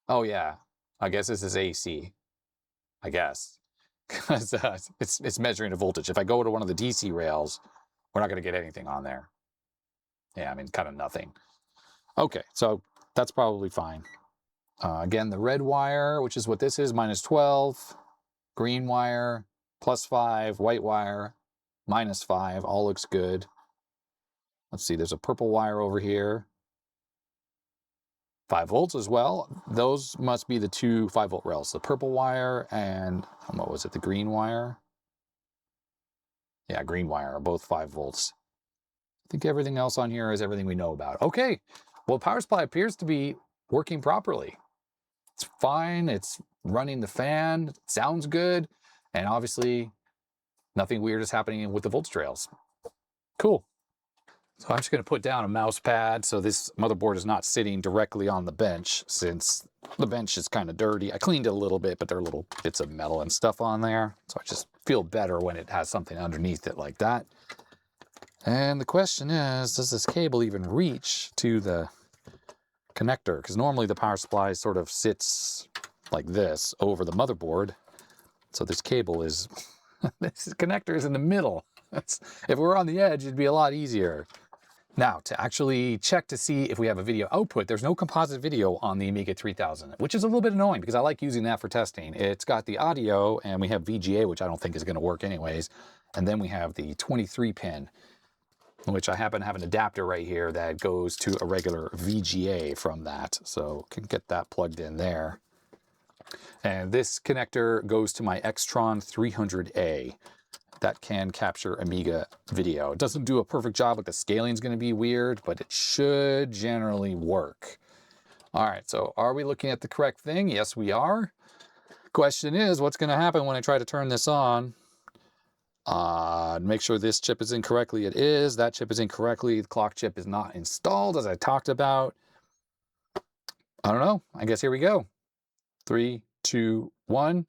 Oh yeah, I guess this is AC. I guess. Because it's measuring a voltage. If I go to one of the DC rails, we're not going to get anything on there. Yeah, I mean, kind of nothing. Okay, so that's probably fine. Again, the red wire, which is what this is, minus 12. Green wire, plus 5. White wire, minus 5. All looks good. Let's see, there's a purple wire over here. 5 volts as well. Those must be the two 5 volt rails. The purple wire and, what was it, the green wire? Yeah, green wire are both 5 volts. I think everything else on here is everything we know about. Okay, well, power supply appears to be working properly. It's fine, it's running the fan, it sounds good, and obviously nothing weird is happening with the voltage trails. Cool. So I'm just going to put down a mouse pad so this motherboard is not sitting directly on the bench, since the bench is kind of dirty. I cleaned it a little bit, but there are little bits of metal and stuff on there. So I just feel better when it has something underneath it like that. And the question is, does this cable even reach to the connector? Because normally the power supply sort of sits like this over the motherboard. So this cable is, this connector is in the middle. If we were on the edge, it'd be a lot easier. Now, to actually check to see if we have a video output, there's no composite video on the Amiga 3000, which is a little bit annoying because I like using that for testing. It's got the audio, and we have VGA, which I don't think is going to work anyways. And then we have the 23 pin, which I happen to have an adapter right here that goes to a regular VGA from that. So can get that plugged in there. And this connector goes to my Extron 300A. That can capture Amiga video. It doesn't do a perfect job, like the scaling is going to be weird, but it should generally work. All right, so are we looking at the correct thing? Yes, we are. Question is, what's going to happen when I try to turn this on? Make sure this chip is in correctly. It is. That chip is incorrectly. The clock chip is not installed, as I talked about. I don't know. I guess here we go. 3, 2, 1.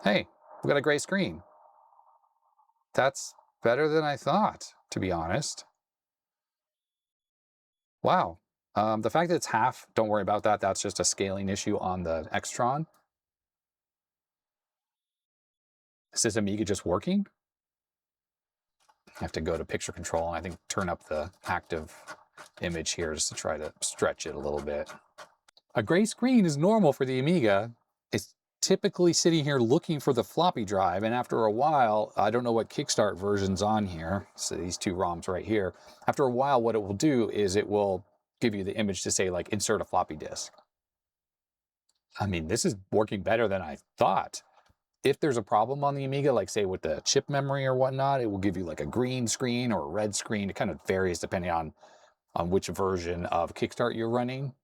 Hey, we got a gray screen. That's better than I thought, to be honest. Wow. The fact that it's half, don't worry about that. That's just a scaling issue on the Extron. Is this Amiga just working? I have to go to picture control and I think turn up the active image here just to try to stretch it a little bit. A gray screen is normal for the Amiga. It's typically sitting here looking for the floppy drive, and after a while, I don't know what Kickstart version's on here, so these two ROMs right here. After a while, what it will do is it will give you the image to say, like, insert a floppy disk. I mean, this is working better than I thought. If there's a problem on the Amiga, like say with the chip memory or whatnot, it will give you like a green screen or a red screen. It kind of varies depending on which version of Kickstart you're running.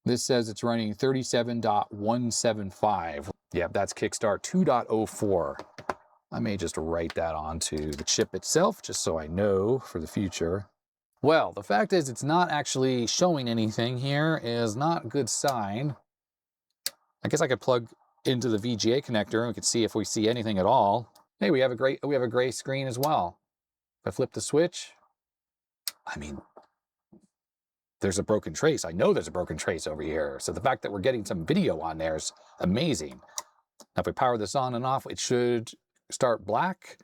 This says it's running 37.175. Yep, that's Kickstart 2.04. I may just write that onto the chip itself, just so I know for the future. Well, the fact is it's not actually showing anything here is not a good sign. I guess I could plug into the VGA connector and we could see if we see anything at all. Hey, we have a gray screen as well. If I flip the switch, I mean, there's a broken trace. I know there's a broken trace over here. So the fact that we're getting some video on there is amazing. Now if we power this on and off, it should start black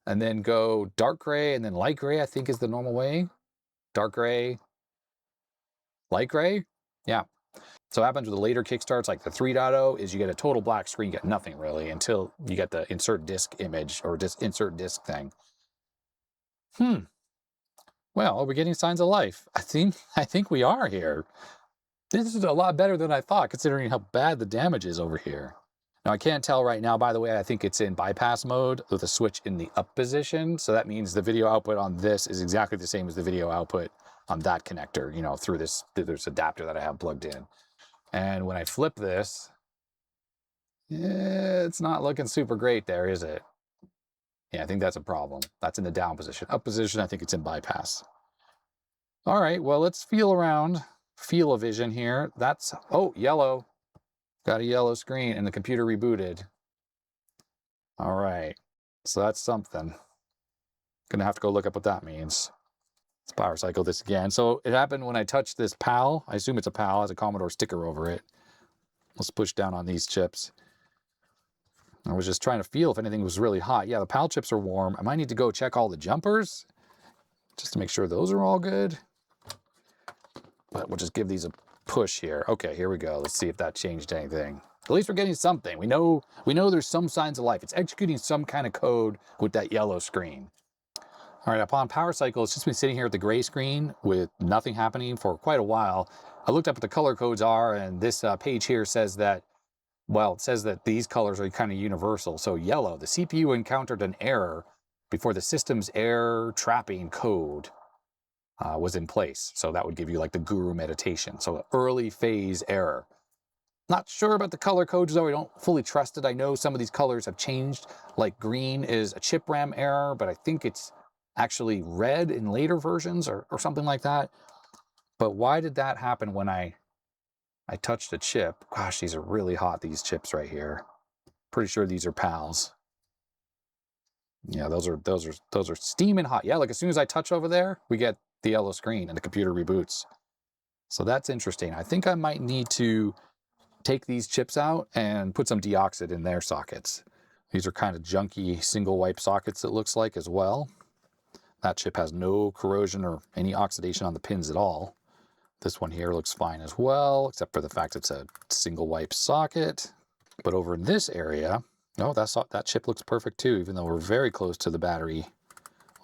and then go dark gray and then light gray, I think is the normal way. Dark gray, light gray. Yeah. So what happens with the later kickstarts, like the 3.0, is you get a total black screen, you get nothing really until you get the insert disk image or insert disk thing. Well, are we getting signs of life? I think we are here. This is a lot better than I thought, considering how bad the damage is over here. Now, I can't tell right now, by the way, I think it's in bypass mode with a switch in the up position. So that means the video output on this is exactly the same as the video output on that connector, you know, through this adapter that I have plugged in. And when I flip this, it's not looking super great there, is it? Yeah, I think that's a problem. That's in the down position. Up position, I think it's in bypass. All right, well, let's feel around. Feel-o-vision here. That's, oh, yellow. Got a yellow screen and the computer rebooted. All right, so that's something. Gonna have to go look up what that means. Let's power cycle this again. So it happened when I touched this PAL. I assume it's a PAL, has a Commodore sticker over it. Let's push down on these chips. I was just trying to feel if anything was really hot. Yeah, the PAL chips are warm. I might need to go check all the jumpers just to make sure those are all good. But we'll just give these a push here. Okay, here we go. Let's see if that changed anything. At least we're getting something. We know there's some signs of life. It's executing some kind of code with that yellow screen. All right, upon power cycle, it's just been sitting here at the gray screen with nothing happening for quite a while. I looked up what the color codes are, and this page here says that, well, it says that these colors are kind of universal. So yellow, the CPU encountered an error before the system's error trapping code was in place. So that would give you like the guru meditation. So early phase error. Not sure about the color codes though. I don't fully trust it. I know some of these colors have changed. Like green is a chip RAM error, but I think it's actually red in later versions or something like that. But why did that happen when I touched a chip? Gosh, these are really hot, these chips right here. Pretty sure these are PALs. Yeah, those are steaming hot. Yeah, like as soon as I touch over there, we get the yellow screen and the computer reboots. So that's interesting. I think I might need to take these chips out and put some deoxid in their sockets. These are kind of junky single wipe sockets, it looks like, as well. That chip has no corrosion or any oxidation on the pins at all. This one here looks fine as well, except for the fact it's a single wipe socket. But over in this area, no, that chip looks perfect too, even though we're very close to the battery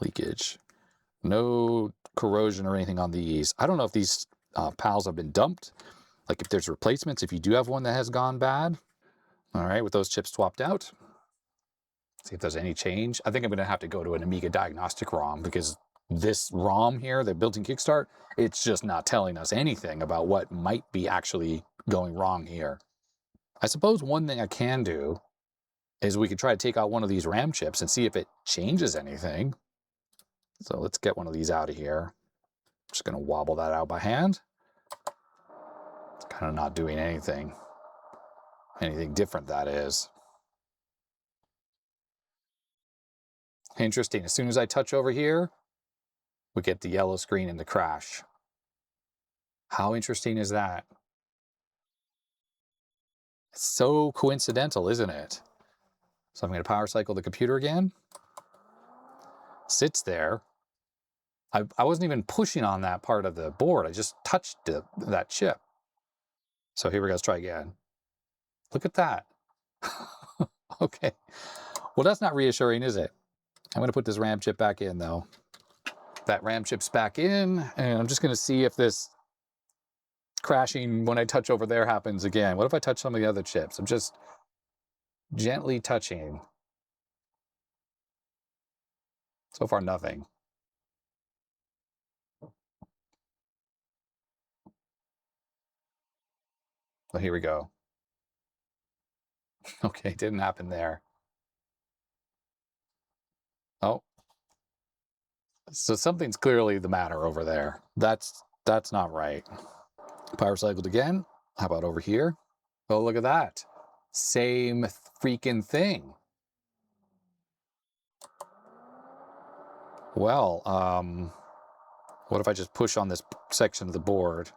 leakage. No corrosion or anything on these. I don't know if these PALs have been dumped, like if there's replacements, if you do have one that has gone bad. All right, with those chips swapped out, see if there's any change. I think I'm gonna have to go to an Amiga diagnostic ROM because this ROM here, the built-in Kickstart, it's just not telling us anything about what might be actually going wrong here. I suppose one thing I can do is we could try to take out one of these RAM chips and see if it changes anything. So let's get one of these out of here. Just gonna wobble that out by hand. It's kind of not doing anything different, that is. Interesting, as soon as I touch over here, we get the yellow screen and the crash. How interesting is that? It's so coincidental, isn't it? So I'm gonna power cycle the computer again. Sits there. I wasn't even pushing on that part of the board. I just touched that chip. So here we go, let's try again. Look at that. Okay. Well, that's not reassuring, is it? I'm going to put this RAM chip back in, though. That RAM chip's back in, and I'm just going to see if this crashing when I touch over there happens again. What if I touch some of the other chips? I'm just gently touching. So far, nothing. So here we go. Okay, didn't happen there. Oh. So something's clearly the matter over there. That's not right. Power cycled again. How about over here? Oh, look at that. Same freaking thing. Well, What if I just push on this section of the board?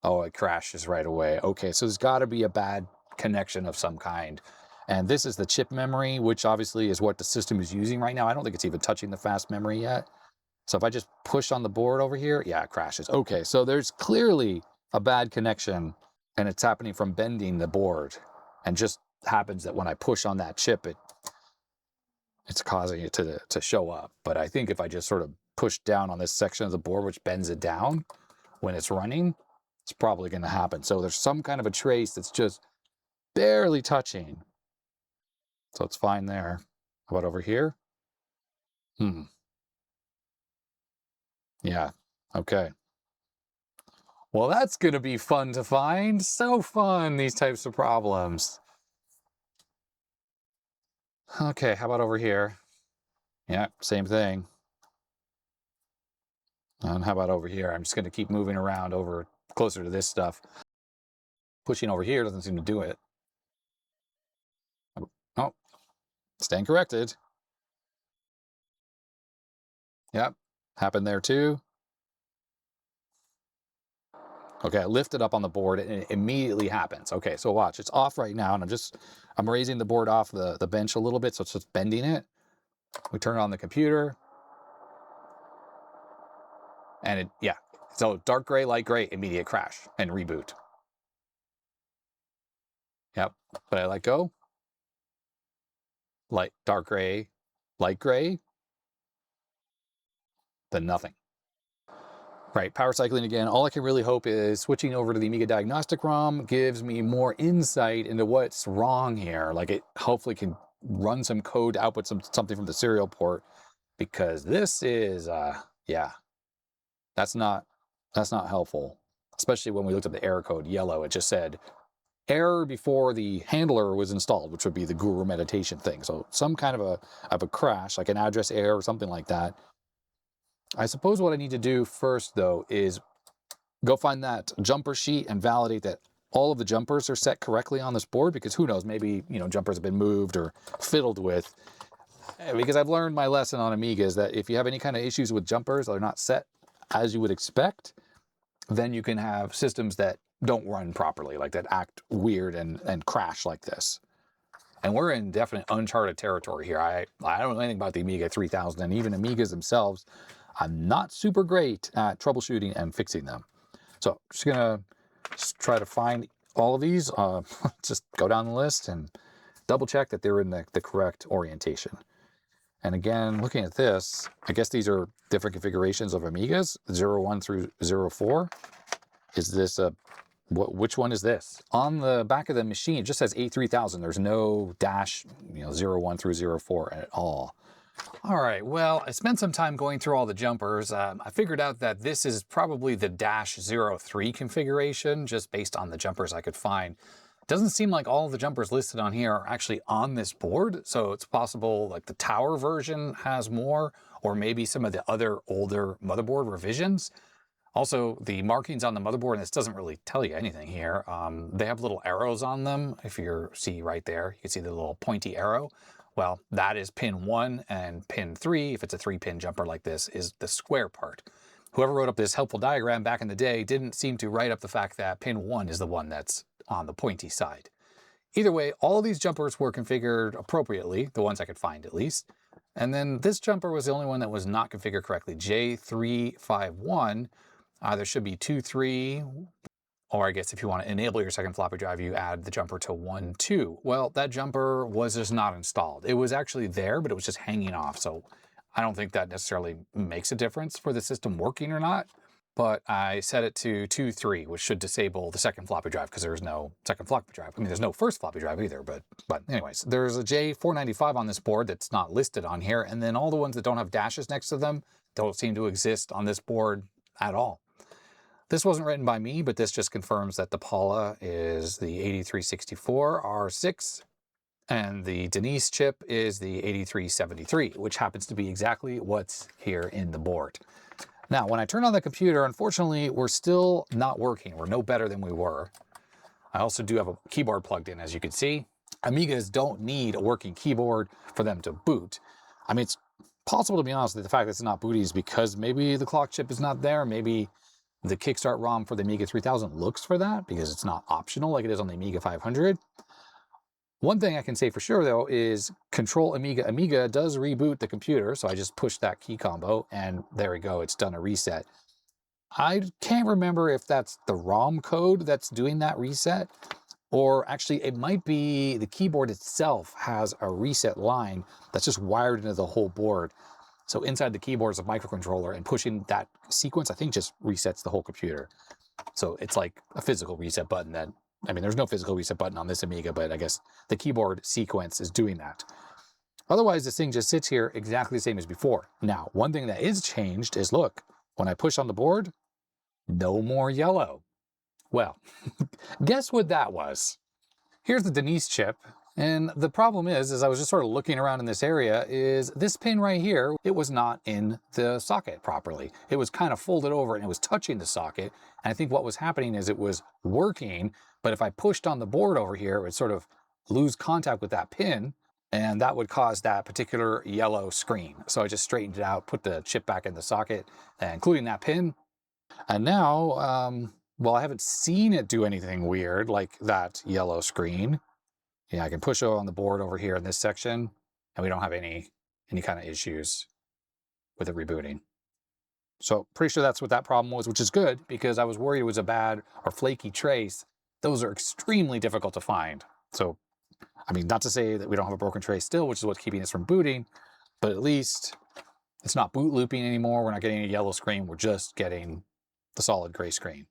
Oh, it crashes right away. Okay, so there's got to be a bad connection of some kind. And this is the chip memory, which obviously is what the system is using right now. I don't think it's even touching the fast memory yet. So if I just push on the board over here, yeah, it crashes. Okay, so there's clearly a bad connection, and it's happening from bending the board. And just happens that when I push on that chip, it's causing it to show up. But I think if I just sort of push down on this section of the board, which bends it down when it's running, it's probably going to happen. So there's some kind of a trace that's just barely touching. So it's fine there. How about over here? Yeah. Okay. Well, that's going to be fun to find. So fun, these types of problems. Okay, how about over here? Yeah, same thing. And how about over here? I'm just going to keep moving around over closer to this stuff. Pushing over here doesn't seem to do it. Oh, staying corrected. Yep, happened there too. Okay, I lift it up on the board and it immediately happens. Okay, so watch, it's off right now, and I'm raising the board off the bench a little bit, so it's just bending it. We turn it on the computer. And yeah, so dark gray, light gray, immediate crash and reboot. Yep, but I let go. Dark gray, light gray, then nothing. Right, power cycling again. All I can really hope is switching over to the Amiga diagnostic ROM gives me more insight into what's wrong here. Like it hopefully can run some code, output something from the serial port, because this is, yeah, that's not helpful. Especially when we looked at the error code, yellow, it just said error before the handler was installed, which would be the guru meditation thing. So some kind of a crash, like an address error or something like that. I suppose what I need to do first, though, is go find that jumper sheet and validate that all of the jumpers are set correctly on this board, because who knows, maybe, jumpers have been moved or fiddled with. Because I've learned my lesson on Amiga is that if you have any kind of issues with jumpers that are not set as you would expect, then you can have systems that don't run properly, like that act weird and crash like this. And we're in definite uncharted territory here. I don't know anything about the Amiga 3000, and even Amigas themselves. I'm not super great at troubleshooting and fixing them. So I'm just gonna try to find all of these, just go down the list and double check that they're in the correct orientation. And again, looking at this, I guess these are different configurations of Amigas, 01 through 04. Is this which one is this? On the back of the machine, it just says A3000. There's no dash, 01 through 04 at all. All right, well, I spent some time going through all the jumpers. I figured out that this is probably the -03 configuration, just based on the jumpers I could find. It doesn't seem like all of the jumpers listed on here are actually on this board, so it's possible like the tower version has more, or maybe some of the other older motherboard revisions. Also, the markings on the motherboard, and this doesn't really tell you anything here, they have little arrows on them. If you see right there, you can see the little pointy arrow. Well, that is pin 1, and pin 3, if it's a 3-pin jumper like this, is the square part. Whoever wrote up this helpful diagram back in the day didn't seem to write up the fact that pin 1 is the one that's on the pointy side. Either way, all of these jumpers were configured appropriately, the ones I could find at least. And then this jumper was the only one that was not configured correctly, J351. There should be 2.3, or I guess if you want to enable your second floppy drive, you add the jumper to 1.2. Well, that jumper was just not installed. It was actually there, but it was just hanging off. So I don't think that necessarily makes a difference for the system working or not. But I set it to 2.3, which should disable the second floppy drive, because there's no second floppy drive. I mean, there's no first floppy drive either, but anyways, there's a J495 on this board that's not listed on here. And then all the ones that don't have dashes next to them don't seem to exist on this board at all. This wasn't written by me, but this just confirms that the Paula is the 8364 R6, and the Denise chip is the 8373, which happens to be exactly what's here in the board. Now, when I turn on the computer, unfortunately, we're still not working. We're no better than we were. I also do have a keyboard plugged in, as you can see. Amigas don't need a working keyboard for them to boot. I mean, it's possible, to be honest, that the fact that it's not booting is because maybe the clock chip is not there. Maybe the Kickstart ROM for the Amiga 3000 looks for that because it's not optional like it is on the Amiga 500. One thing I can say for sure, though, is Control Amiga. Amiga does reboot the computer, so I just pushed that key combo, and there we go, it's done a reset. I can't remember if that's the ROM code that's doing that reset, or actually it might be the keyboard itself has a reset line that's just wired into the whole board. So inside the keyboard is a microcontroller, and pushing that sequence, I think, just resets the whole computer. So it's like a physical reset button that, I mean, there's no physical reset button on this Amiga, but I guess the keyboard sequence is doing that. Otherwise, this thing just sits here exactly the same as before. Now, one thing that is changed is, look, when I push on the board, no more yellow. Well, guess what that was? Here's the Denise chip. And the problem is, as I was just sort of looking around in this area, is this pin right here, it was not in the socket properly. It was kind of folded over and it was touching the socket. And I think what was happening is it was working, but if I pushed on the board over here, it would sort of lose contact with that pin, and that would cause that particular yellow screen. So I just straightened it out, put the chip back in the socket, including that pin. And now, well, I haven't seen it do anything weird like that yellow screen. Yeah, I can push on the board over here in this section, and we don't have any kind of issues with it rebooting. So pretty sure that's what that problem was, which is good, because I was worried it was a bad or flaky trace. Those are extremely difficult to find. So, I mean, not to say that we don't have a broken trace still, which is what's keeping us from booting, but at least it's not boot looping anymore. We're not getting a yellow screen. We're just getting the solid gray screen.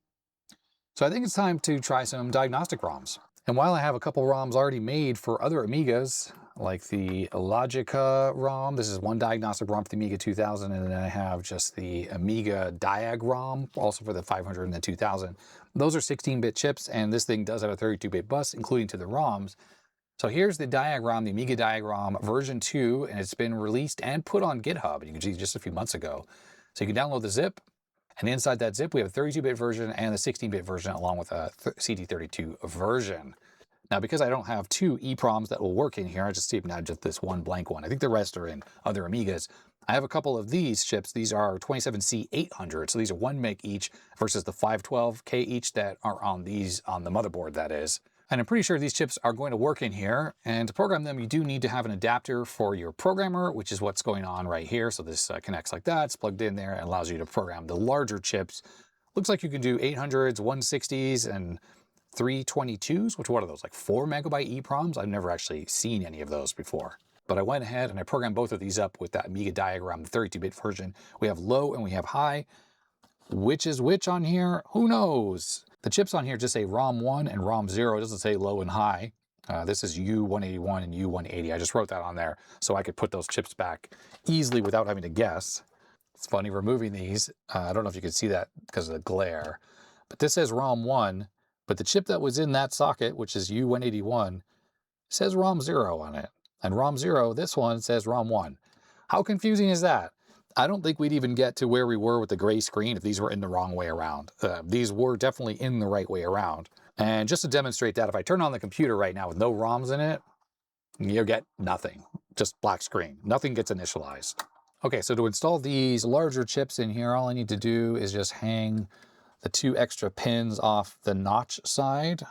So I think it's time to try some diagnostic ROMs. And while I have a couple ROMs already made for other Amigas, like the Logica ROM, this is one diagnostic ROM for the Amiga 2000, and then I have just the Amiga Diag ROM, also for the 500 and the 2000. Those are 16-bit chips, and this thing does have a 32-bit bus, including to the ROMs. So here's the Diag ROM, the Amiga Diag ROM version 2, and it's been released and put on GitHub, and you can see just a few months ago. So you can download the zip, and inside that zip, we have a 32-bit version and a 16-bit version, along with a CD32 version. Now, because I don't have two EEPROMs that will work in here, I just now just this one blank one. I think the rest are in other Amigas. I have a couple of these chips. These are 27C800, so these are 1 meg each versus the 512K each that are on these on the motherboard, that is. And I'm pretty sure these chips are going to work in here. And to program them, you do need to have an adapter for your programmer, which is what's going on right here. So this connects like that. It's plugged in there and allows you to program the larger chips. Looks like you can do 800s, 160s, and 322s, which what are those, like 4 megabyte EEPROMs? I've never actually seen any of those before. But I went ahead and I programmed both of these up with that Amiga diagram, the 32-bit version. We have low and we have high. Which is which on here? Who knows? The chips on here just say ROM 1 and ROM 0. It doesn't say low and high. This is U181 and U180. I just wrote that on there so I could put those chips back easily without having to guess. It's funny removing these. I don't know if you can see that because of the glare. But this says ROM 1, but the chip that was in that socket, which is U181, says ROM 0 on it. And ROM 0, this one, says ROM 1. How confusing is that? I don't think we'd even get to where we were with the gray screen if these were in the wrong way around. These were definitely in the right way around. And just to demonstrate that, if I turn on the computer right now with no ROMs in it, you get nothing. Just black screen. Nothing gets initialized. Okay, so to install these larger chips in here, all I need to do is just hang the 2 extra pins off the notch side.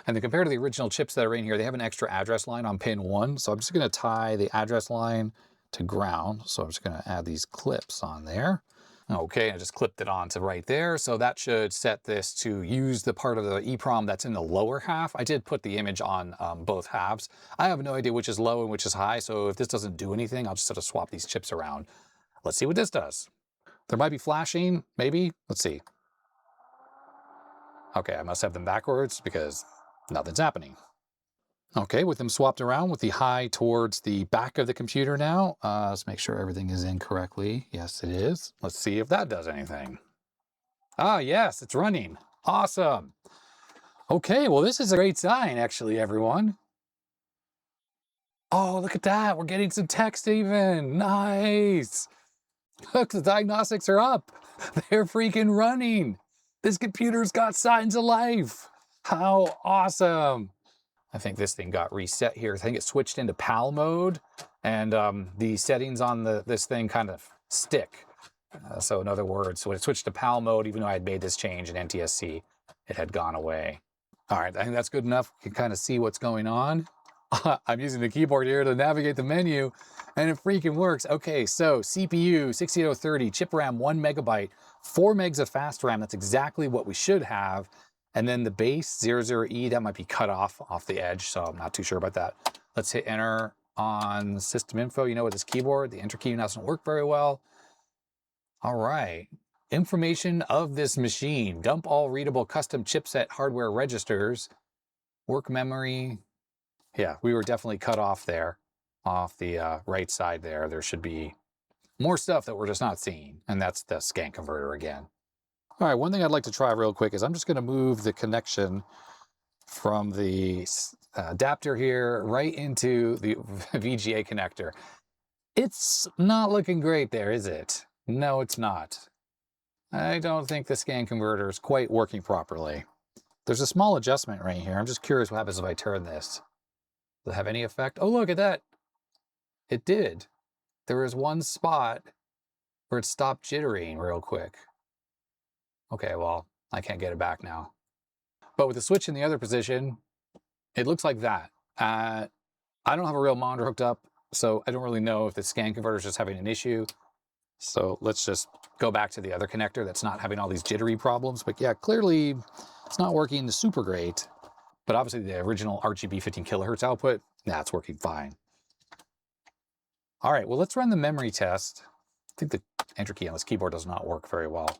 And then compared to the original chips that are in here, they have an extra address line on pin 1. So I'm just going to tie the address line to ground. So I'm just going to add these clips on there. Okay, I just clipped it onto right there. So that should set this to use the part of the EEPROM that's in the lower half. I did put the image on both halves. I have no idea which is low and which is high. So if this doesn't do anything, I'll just sort of swap these chips around. Let's see what this does. There might be flashing, maybe. Let's see. Okay, I must have them backwards because nothing's happening. Okay, with them swapped around with the high towards the back of the computer now. Let's make sure everything is in correctly. Yes, it is. Let's see if that does anything. Ah, yes, it's running. Awesome. Okay, well, this is a great sign, actually, everyone. Oh, look at that. We're getting some text even. Nice. Look, the diagnostics are up. They're freaking running. This computer's got signs of life. How awesome. I think this thing got reset here. I think it switched into PAL mode. And the settings on this thing kind of stick. So in other words, when it switched to PAL mode, even though I had made this change in NTSC, it had gone away. All right, I think that's good enough. You can kind of see what's going on. I'm using the keyboard here to navigate the menu, and it freaking works. Okay, so CPU 68030, chip RAM 1 megabyte, 4 megs of fast RAM. That's exactly what we should have. And then the base 00E, that might be cut off the edge, so I'm not too sure about that. Let's hit enter on system info. You know, with this keyboard, the enter key doesn't work very well. All right. Information of this machine. Dump all readable custom chipset hardware registers. Work memory. Yeah, we were definitely cut off there. Off the right side there. There should be more stuff that we're just not seeing. And that's the scan converter again. All right, one thing I'd like to try real quick is I'm just going to move the connection from the adapter here right into the VGA connector. It's not looking great there, is it? No, it's not. I don't think the scan converter is quite working properly. There's a small adjustment right here. I'm just curious what happens if I turn this. Does it have any effect? Oh, look at that. It did. There was one spot where it stopped jittering real quick. Okay, well, I can't get it back now. But with the switch in the other position, it looks like that. I don't have a real monitor hooked up, so I don't really know if the scan converter is just having an issue. So let's just go back to the other connector that's not having all these jittery problems. But yeah, clearly it's not working super great. But obviously the original RGB 15 kilohertz output, that's working fine. All right, well, let's run the memory test. I think the enter key on this keyboard does not work very well.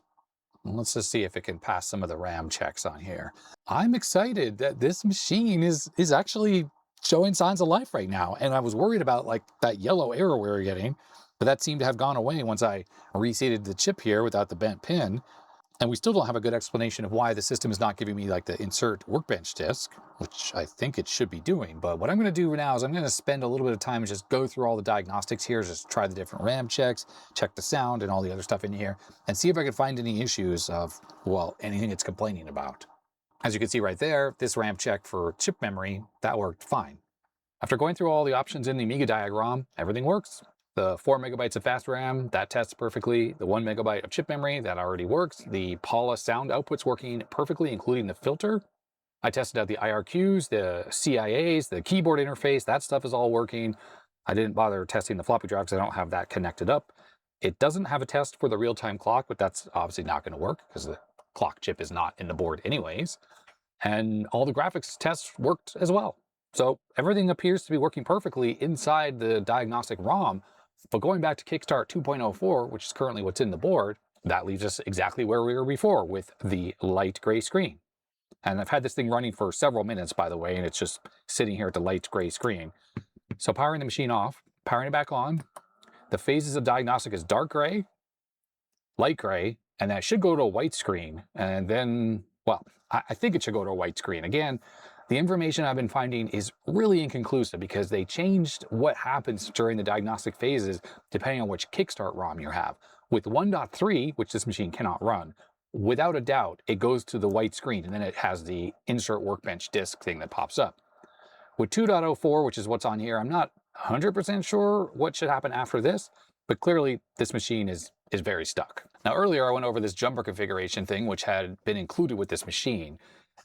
Let's just see if it can pass some of the RAM checks on here. I'm excited that this machine is actually showing signs of life right now. And I was worried about like that yellow error we were getting, but that seemed to have gone away once I reseated the chip here without the bent pin. And we still don't have a good explanation of why the system is not giving me like the insert workbench disk, which I think it should be doing. But what I'm going to do now is I'm going to spend a little bit of time and just go through all the diagnostics here, just try the different RAM checks, check the sound and all the other stuff in here, and see if I can find any issues of, well, anything it's complaining about. As you can see right there, this RAM check for chip memory, that worked fine. After going through all the options in the Amiga diagram, everything works. The 4 megabytes of fast RAM, that tests perfectly. The 1 megabyte of chip memory, that already works. The Paula sound output's working perfectly, including the filter. I tested out the IRQs, the CIAs, the keyboard interface, that stuff is all working. I didn't bother testing the floppy drive because I don't have that connected up. It doesn't have a test for the real-time clock, but that's obviously not going to work because the clock chip is not in the board anyways. And all the graphics tests worked as well. So everything appears to be working perfectly inside the diagnostic ROM. But going back to Kickstart 2.04, which is currently what's in the board, that leaves us exactly where we were before with the light gray screen. And I've had this thing running for several minutes, by the way, and it's just sitting here at the light gray screen. So powering the machine off, powering it back on, the phases of diagnostic is dark gray, light gray, and that should go to a white screen. And then, well, I think it should go to a white screen. Again, the information I've been finding is really inconclusive because they changed what happens during the diagnostic phases depending on which Kickstart ROM you have. With 1.3, which this machine cannot run, without a doubt, it goes to the white screen and then it has the insert workbench disk thing that pops up. With 2.04, which is what's on here, I'm not 100% sure what should happen after this, but clearly this machine is very stuck. Now earlier I went over this jumper configuration thing which had been included with this machine.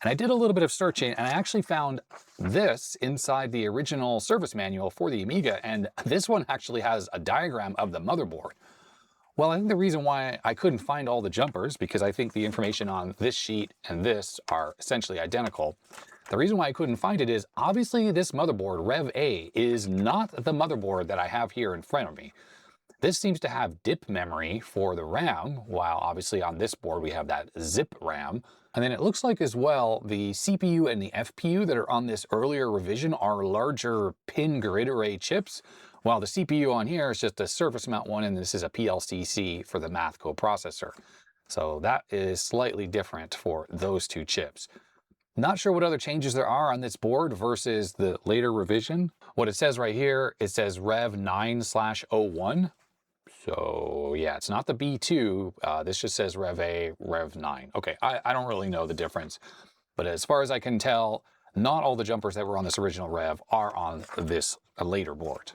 And I did a little bit of searching and I actually found this inside the original service manual for the Amiga, and this one actually has a diagram of the motherboard. Well, I think the reason why I couldn't find all the jumpers, because I think the information on this sheet and this are essentially identical. The reason why I couldn't find it is obviously this motherboard, Rev A, is not the motherboard that I have here in front of me. This seems to have dip memory for the RAM, while obviously on this board we have that zip RAM. And then it looks like as well the CPU and the FPU that are on this earlier revision are larger pin grid array chips, while the CPU on here is just a surface mount one and this is a PLCC for the math coprocessor. So that is slightly different for those two chips. Not sure what other changes there are on this board versus the later revision. What it says right here, it says Rev 9/01. So yeah, it's not the B2. This just says Rev A, Rev 9. Okay, I don't really know the difference. But as far as I can tell, not all the jumpers that were on this original Rev are on this later board.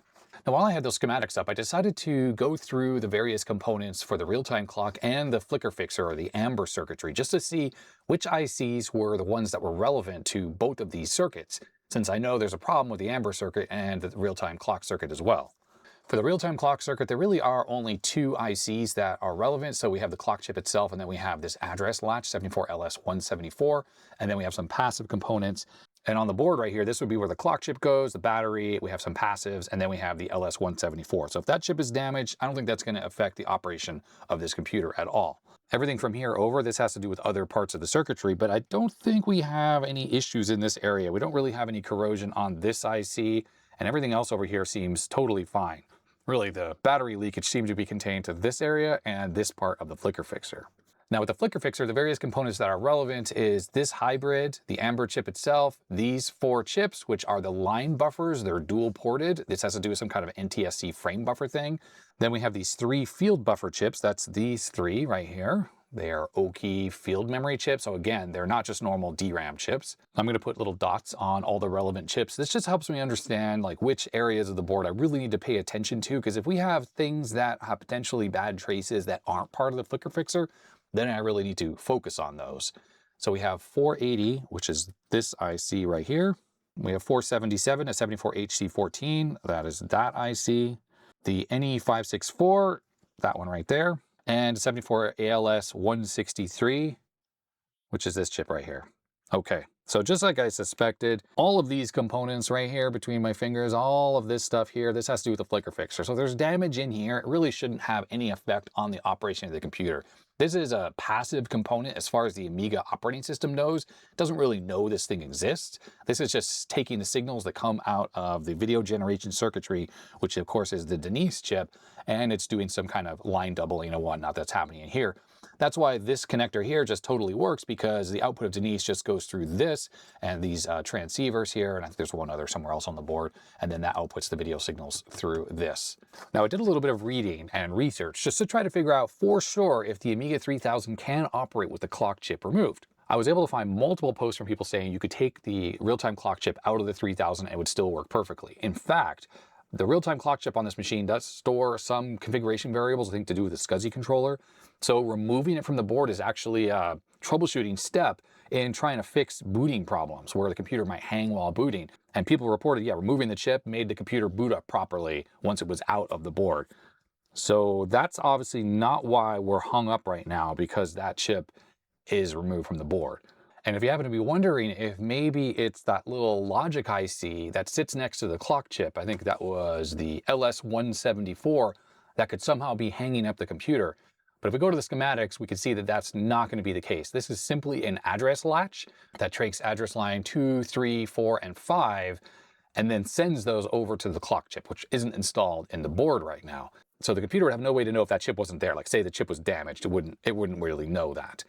Now, while I had those schematics up, I decided to go through the various components for the real-time clock and the flicker fixer, or the amber circuitry, just to see which ICs were the ones that were relevant to both of these circuits, since I know there's a problem with the amber circuit and the real-time clock circuit as well. For the real-time clock circuit, there really are only two ICs that are relevant. So we have the clock chip itself, and then we have this address latch, 74LS174, and then we have some passive components. And on the board right here, this would be where the clock chip goes, the battery, we have some passives, and then we have the LS174. So if that chip is damaged, I don't think that's going to affect the operation of this computer at all. Everything from here over, this has to do with other parts of the circuitry, but I don't think we have any issues in this area. We don't really have any corrosion on this IC, and everything else over here seems totally fine. Really, the battery leakage seems to be contained to this area and this part of the flicker fixer. Now with the flicker fixer, the various components that are relevant is this hybrid, the amber chip itself, these 4 chips, which are the line buffers. They're dual ported. This has to do with some kind of NTSC frame buffer thing. Then we have these 3 field buffer chips. That's these 3 right here. They are Oki field memory chips. So again, they're not just normal DRAM chips. I'm going to put little dots on all the relevant chips. This just helps me understand like which areas of the board I really need to pay attention to, because if we have things that have potentially bad traces that aren't part of the flicker fixer, then I really need to focus on those. So we have 480, which is this IC right here. We have 477, a 74HC14, that is that IC. The NE564, that one right there. And 74 ALS 163, which is this chip right here. Okay, so just like I suspected, all of these components right here between my fingers, all of this stuff here, this has to do with the flicker fixer. So there's damage in here. It really shouldn't have any effect on the operation of the computer. This is a passive component as far as the Amiga operating system knows. It doesn't really know this thing exists. This is just taking the signals that come out of the video generation circuitry, which of course is the Denise chip, and it's doing some kind of line doubling and whatnot that's happening in here. That's why this connector here just totally works, because the output of Denise just goes through this and these transceivers here, and I think there's one other somewhere else on the board, and then that outputs the video signals through this. Now I did a little bit of reading and research just to try to figure out for sure if the Amiga 3000 can operate with the clock chip removed. I was able to find multiple posts from people saying you could take the real-time clock chip out of the 3000 and it would still work perfectly. In fact, the real-time clock chip on this machine does store some configuration variables, I think to do with the SCSI controller. So removing it from the board is actually a troubleshooting step in trying to fix booting problems where the computer might hang while booting. And people reported, yeah, removing the chip made the computer boot up properly once it was out of the board. So that's obviously not why we're hung up right now, because that chip is removed from the board. And if you happen to be wondering if maybe it's that little logic IC that sits next to the clock chip, I think that was the LS174, that could somehow be hanging up the computer. But if we go to the schematics, we can see that that's not going to be the case. This is simply an address latch that takes address line 2, 3, 4, and 5, and then sends those over to the clock chip, which isn't installed in the board right now. So the computer would have no way to know if that chip wasn't there. Like say the chip was damaged, it wouldn't really know that.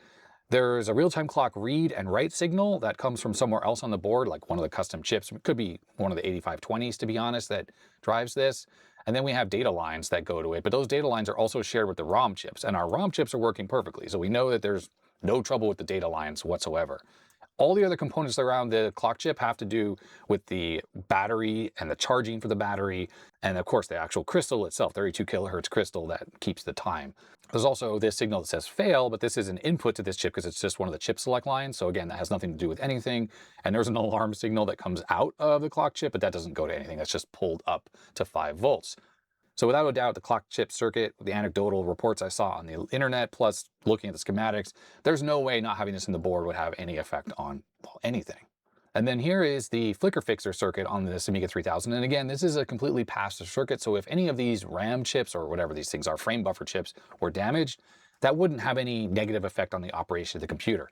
There's a real-time clock read and write signal that comes from somewhere else on the board, like one of the custom chips. It could be one of the 8520s, to be honest, that drives this. And then we have data lines that go to it, but those data lines are also shared with the ROM chips, and our ROM chips are working perfectly. So we know that there's no trouble with the data lines whatsoever. All the other components around the clock chip have to do with the battery and the charging for the battery, and of course the actual crystal itself, 32 kilohertz crystal that keeps the time. There's also this signal that says fail, but this is an input to this chip because it's just one of the chip select lines. So again, that has nothing to do with anything. And there's an alarm signal that comes out of the clock chip, but that doesn't go to anything. That's just pulled up to 5 volts. So without a doubt, the clock chip circuit, the anecdotal reports I saw on the internet, plus looking at the schematics, there's no way not having this in the board would have any effect on, well, anything. And then here is the flicker fixer circuit on this Amiga 3000. And again, this is a completely passive circuit. So if any of these RAM chips or whatever these things are, frame buffer chips, were damaged, that wouldn't have any negative effect on the operation of the computer.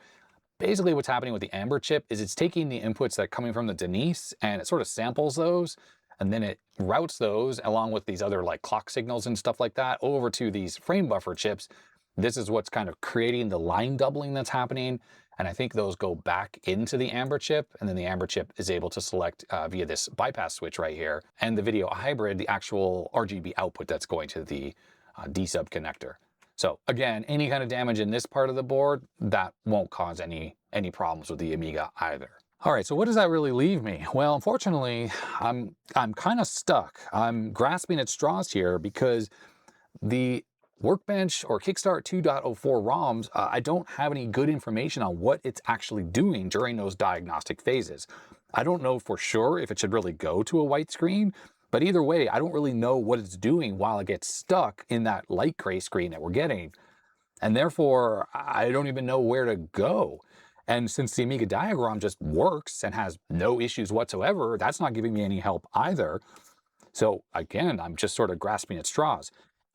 Basically what's happening with the Amber chip is it's taking the inputs that are coming from the Denise and it sort of samples those, and then it routes those along with these other like clock signals and stuff like that over to these frame buffer chips. This is what's kind of creating the line doubling that's happening. And I think those go back into the Amber chip, and then the Amber chip is able to select via this bypass switch right here, and the video hybrid, the actual RGB output that's going to the D-sub connector. So again, any kind of damage in this part of the board, that won't cause any problems with the Amiga either. All right, so what does that really leave me? Well, unfortunately, I'm kind of stuck. I'm grasping at straws here because the Workbench or Kickstart 2.04 ROMs, I don't have any good information on what it's actually doing during those diagnostic phases. I don't know for sure if it should really go to a white screen, but either way, I don't really know what it's doing while it gets stuck in that light gray screen that we're getting. And therefore, I don't even know where to go. And since the Amiga diagram just works and has no issues whatsoever, that's not giving me any help either. So again, I'm just sort of grasping at straws.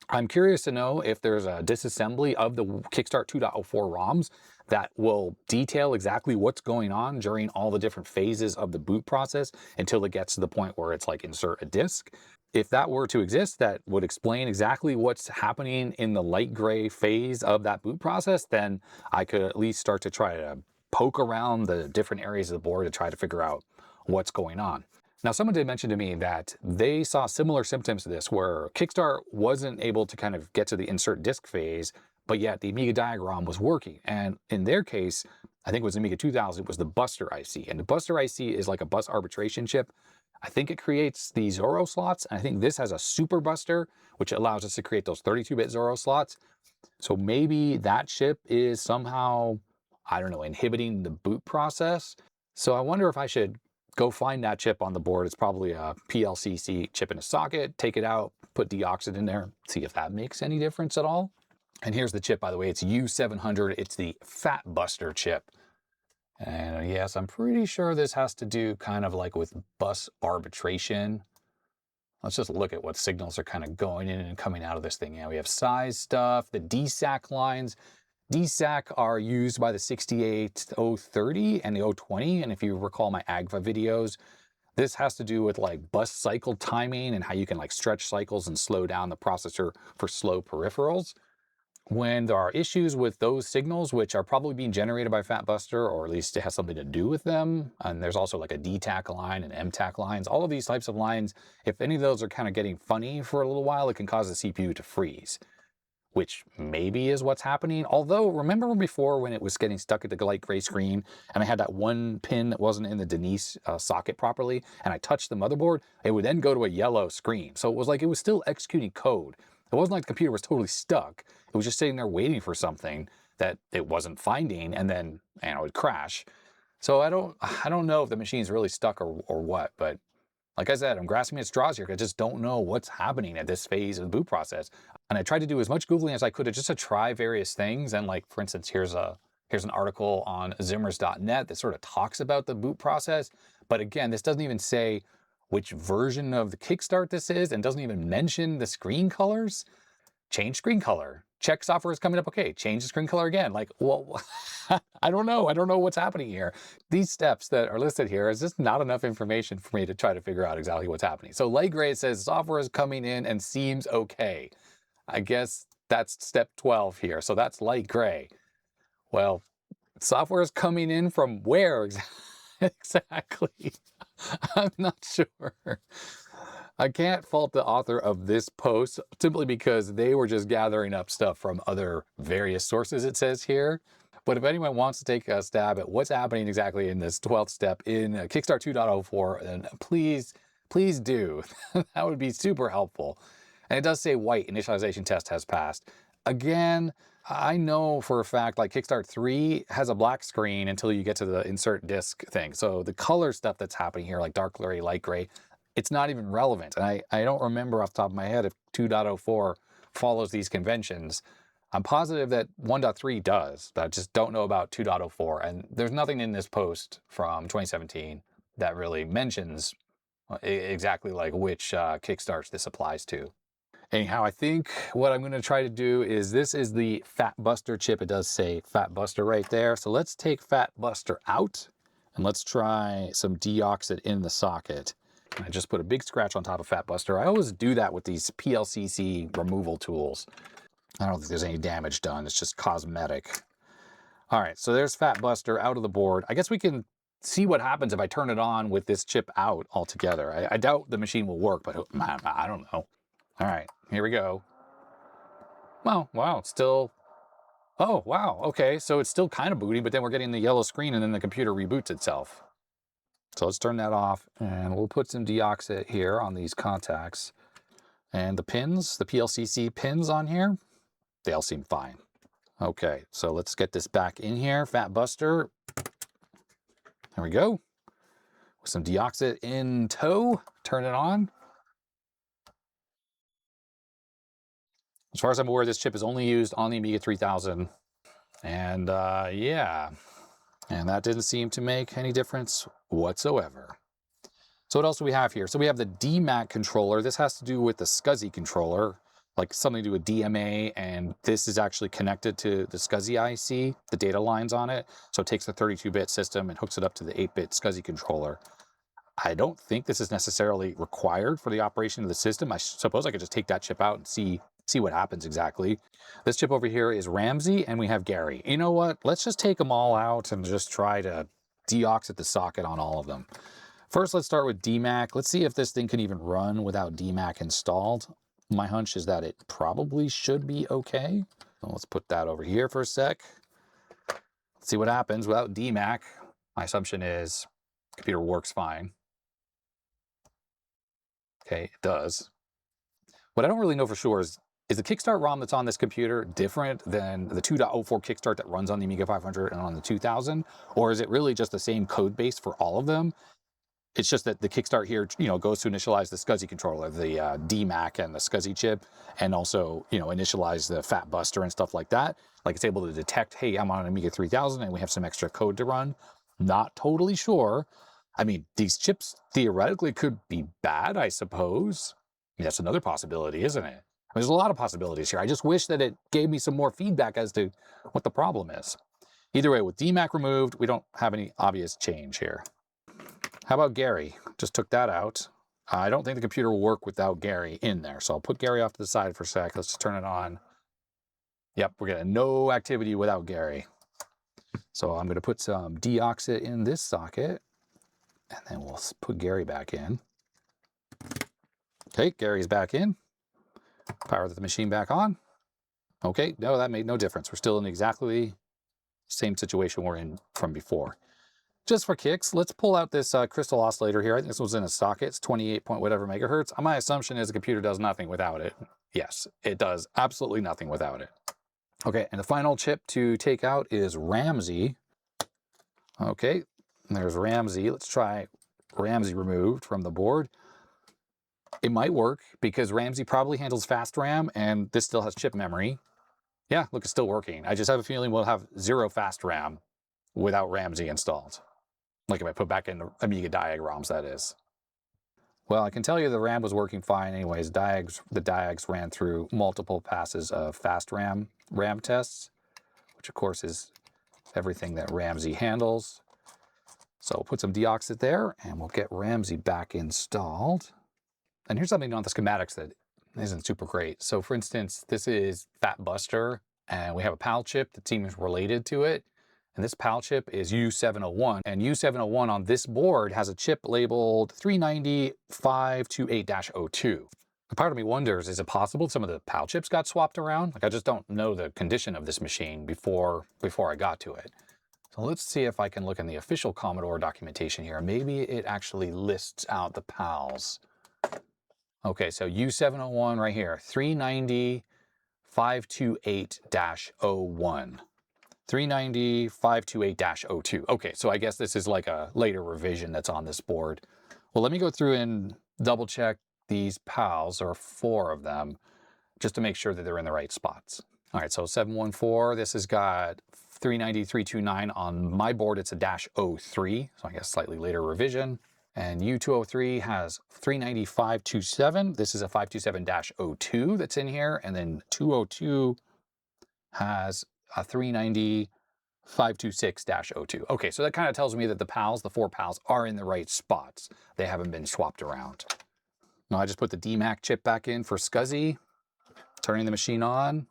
I'm curious to know if there's a disassembly of the Kickstart 2.04 ROMs that will detail exactly what's going on during all the different phases of the boot process until it gets to the point where it's like insert a disk. If that were to exist, that would explain exactly what's happening in the light gray phase of that boot process, then I could at least start to try to poke around the different areas of the board to try to figure out what's going on. Now, someone did mention to me that they saw similar symptoms to this, where Kickstart wasn't able to kind of get to the insert disk phase, but yet the Amiga diagram was working. And in their case, I think it was Amiga 2000, it was the Buster IC. And the Buster IC is like a bus arbitration chip. I think it creates the Zorro slots. And I think this has a Super Buster, which allows us to create those 32-bit Zorro slots. So maybe that chip is somehow, I don't know, inhibiting the boot process. So I wonder if I should go find that chip on the board. It's probably a PLCC chip in a socket, take it out, put deoxit in there, see if that makes any difference at all. And here's the chip, by the way, it's U700. It's the Fat Buster chip. And yes, I'm pretty sure this has to do kind of like with bus arbitration. Let's just look at what signals are kind of going in and coming out of this thing. Yeah, we have size stuff, the DSAC lines. DSAC are used by the 68030 and the 020. And if you recall my AGFA videos, this has to do with like bus cycle timing and how you can like stretch cycles and slow down the processor for slow peripherals. When there are issues with those signals, which are probably being generated by FatBuster, or at least it has something to do with them, and there's also like a DTAC line and MTAC lines, all of these types of lines, if any of those are kind of getting funny for a little while, it can cause the CPU to freeze, which maybe is what's happening. Although, remember before when it was getting stuck at the light gray screen and I had that one pin that wasn't in the Denise socket properly, and I touched the motherboard, it would then go to a yellow screen. So it was like it was still executing code. It wasn't like the computer was totally stuck. It was just sitting there waiting for something that it wasn't finding, and then it would crash. So I don't know if the machine's really stuck or what, but like I said, I'm grasping at straws here because I just don't know what's happening at this phase of the boot process. And I tried to do as much Googling as I could just to try various things. And like, for instance, here's an article on Zimmers.net that sort of talks about the boot process. But again, this doesn't even say which version of the Kickstart this is, and doesn't even mention the screen colors. Change screen color. Check software is coming up okay. Change the screen color again. Like, well, I don't know. I don't know what's happening here. These steps that are listed here is just not enough information for me to try to figure out exactly what's happening. So light gray says software is coming in and seems okay. I guess that's step 12 here. So that's light gray. Well, software is coming in from where exactly? I'm not sure. I can't fault the author of this post simply because they were just gathering up stuff from other various sources, it says here. But if anyone wants to take a stab at what's happening exactly in this 12th step in Kickstart 2.04, then please do. That would be super helpful. And it does say white initialization test has passed. Again, I know for a fact like Kickstart 3 has a black screen until you get to the insert disk thing. So the color stuff that's happening here, like dark gray, light gray, it's not even relevant. And I don't remember off the top of my head if 2.04 follows these conventions. I'm positive that 1.3 does, but I just don't know about 2.04. And there's nothing in this post from 2017 that really mentions exactly like which Kickstarts this applies to. Anyhow, I think what I'm going to try to do is, this is the Fat Buster chip. It does say Fat Buster right there. So let's take Fat Buster out and let's try some deoxit in the socket. I just put a big scratch on top of Fat Buster. I always do that with these PLCC removal tools. I don't think there's any damage done. It's just cosmetic. All right, so there's Fat Buster out of the board. I guess we can see what happens if I turn it on with this chip out altogether. I doubt the machine will work, but I don't know. All right, here we go. Well, wow, it's still... Oh, wow, okay, so it's still kind of booting, but then we're getting the yellow screen and then the computer reboots itself. So let's turn that off, and we'll put some deoxit here on these contacts. And the pins, the PLCC pins on here, they all seem fine. Okay, so let's get this back in here. Fat Buster. There we go. With some deoxit in tow, turn it on. As far as I'm aware, this chip is only used on the Amiga 3000. And yeah, and that didn't seem to make any difference whatsoever. So what else do we have here? So we have the DMAC controller. This has to do with the SCSI controller, like something to do with DMA, and this is actually connected to the SCSI IC, the data lines on it. So it takes the 32-bit system and hooks it up to the 8-bit SCSI controller. I don't think this is necessarily required for the operation of the system. I suppose I could just take that chip out and see what happens exactly. This chip over here is Ramsey, and we have Gary. You know what? Let's just take them all out and just try to deoxit the socket on all of them. First, let's start with DMAC. Let's see if this thing can even run without DMAC installed. My hunch is that it probably should be okay. So let's put that over here for a sec. Let's see what happens without DMAC. My assumption is the computer works fine. Okay, it does. What I don't really know for sure is the Kickstart ROM that's on this computer different than the 2.04 Kickstart that runs on the Amiga 500 and on the 2000? Or is it really just the same code base for all of them? It's just that the Kickstart here, goes to initialize the SCSI controller, the DMAC and the SCSI chip, and also, initialize the Fat Buster and stuff like that. Like it's able to detect, hey, I'm on an Amiga 3000 and we have some extra code to run. Not totally sure. I mean, these chips theoretically could be bad, I suppose. I mean, that's another possibility, isn't it? There's a lot of possibilities here. I just wish that it gave me some more feedback as to what the problem is. Either way, with DMAC removed, we don't have any obvious change here. How about Gary? Just took that out. I don't think the computer will work without Gary in there. So I'll put Gary off to the side for a sec. Let's just turn it on. Yep, we're getting no activity without Gary. So I'm going to put some deoxit in this socket, and then we'll put Gary back in. Okay, Gary's back in. Power the machine back on. Okay, no, that made no difference. We're still in exactly the same situation we're in from before. Just for kicks, let's pull out this crystal oscillator here. I think this was in a socket. It's 28 point whatever megahertz. My assumption is the computer does nothing without it. Yes, it does absolutely nothing without it. Okay, and the final chip to take out is Ramsey. Okay, there's Ramsey. Let's try Ramsey removed from the board. It might work because Ramsey probably handles fast RAM and this still has chip memory. Yeah, look, it's still working. I just have a feeling we'll have 0 fast RAM without Ramsey installed. Like if I put back in the Amiga diag ROMs, that is. Well, I can tell you the RAM was working fine anyways. The diags ran through multiple passes of fast RAM tests, which of course is everything that Ramsey handles. So we'll put some deoxit there and we'll get Ramsey back installed. And here's something on the schematics that isn't super great. So for instance, this is Fat Buster and we have a PAL chip that seems related to it. And this PAL chip is U701, and U701 on this board has a chip labeled 390-528-02. A part of me wonders, is it possible some of the PAL chips got swapped around? Like I just don't know the condition of this machine before I got to it. So let's see if I can look in the official Commodore documentation here. Maybe it actually lists out the PALs. Okay, so U701 right here, 390-528-01. 390-528-02. Okay, so I guess this is like a later revision that's on this board. Well, let me go through and double check these PALs, or 4 of them, just to make sure that they're in the right spots. All right, so 714, this has got 390-329 on my board. It's a -03, so I guess slightly later revision. And U203 has 390-527. This is a 527-02 that's in here. And then 202 has a 390-526-02. Okay, so that kind of tells me that the PALs, the 4 PALs, are in the right spots. They haven't been swapped around. Now I just put the DMAC chip back in for SCSI, turning the machine on.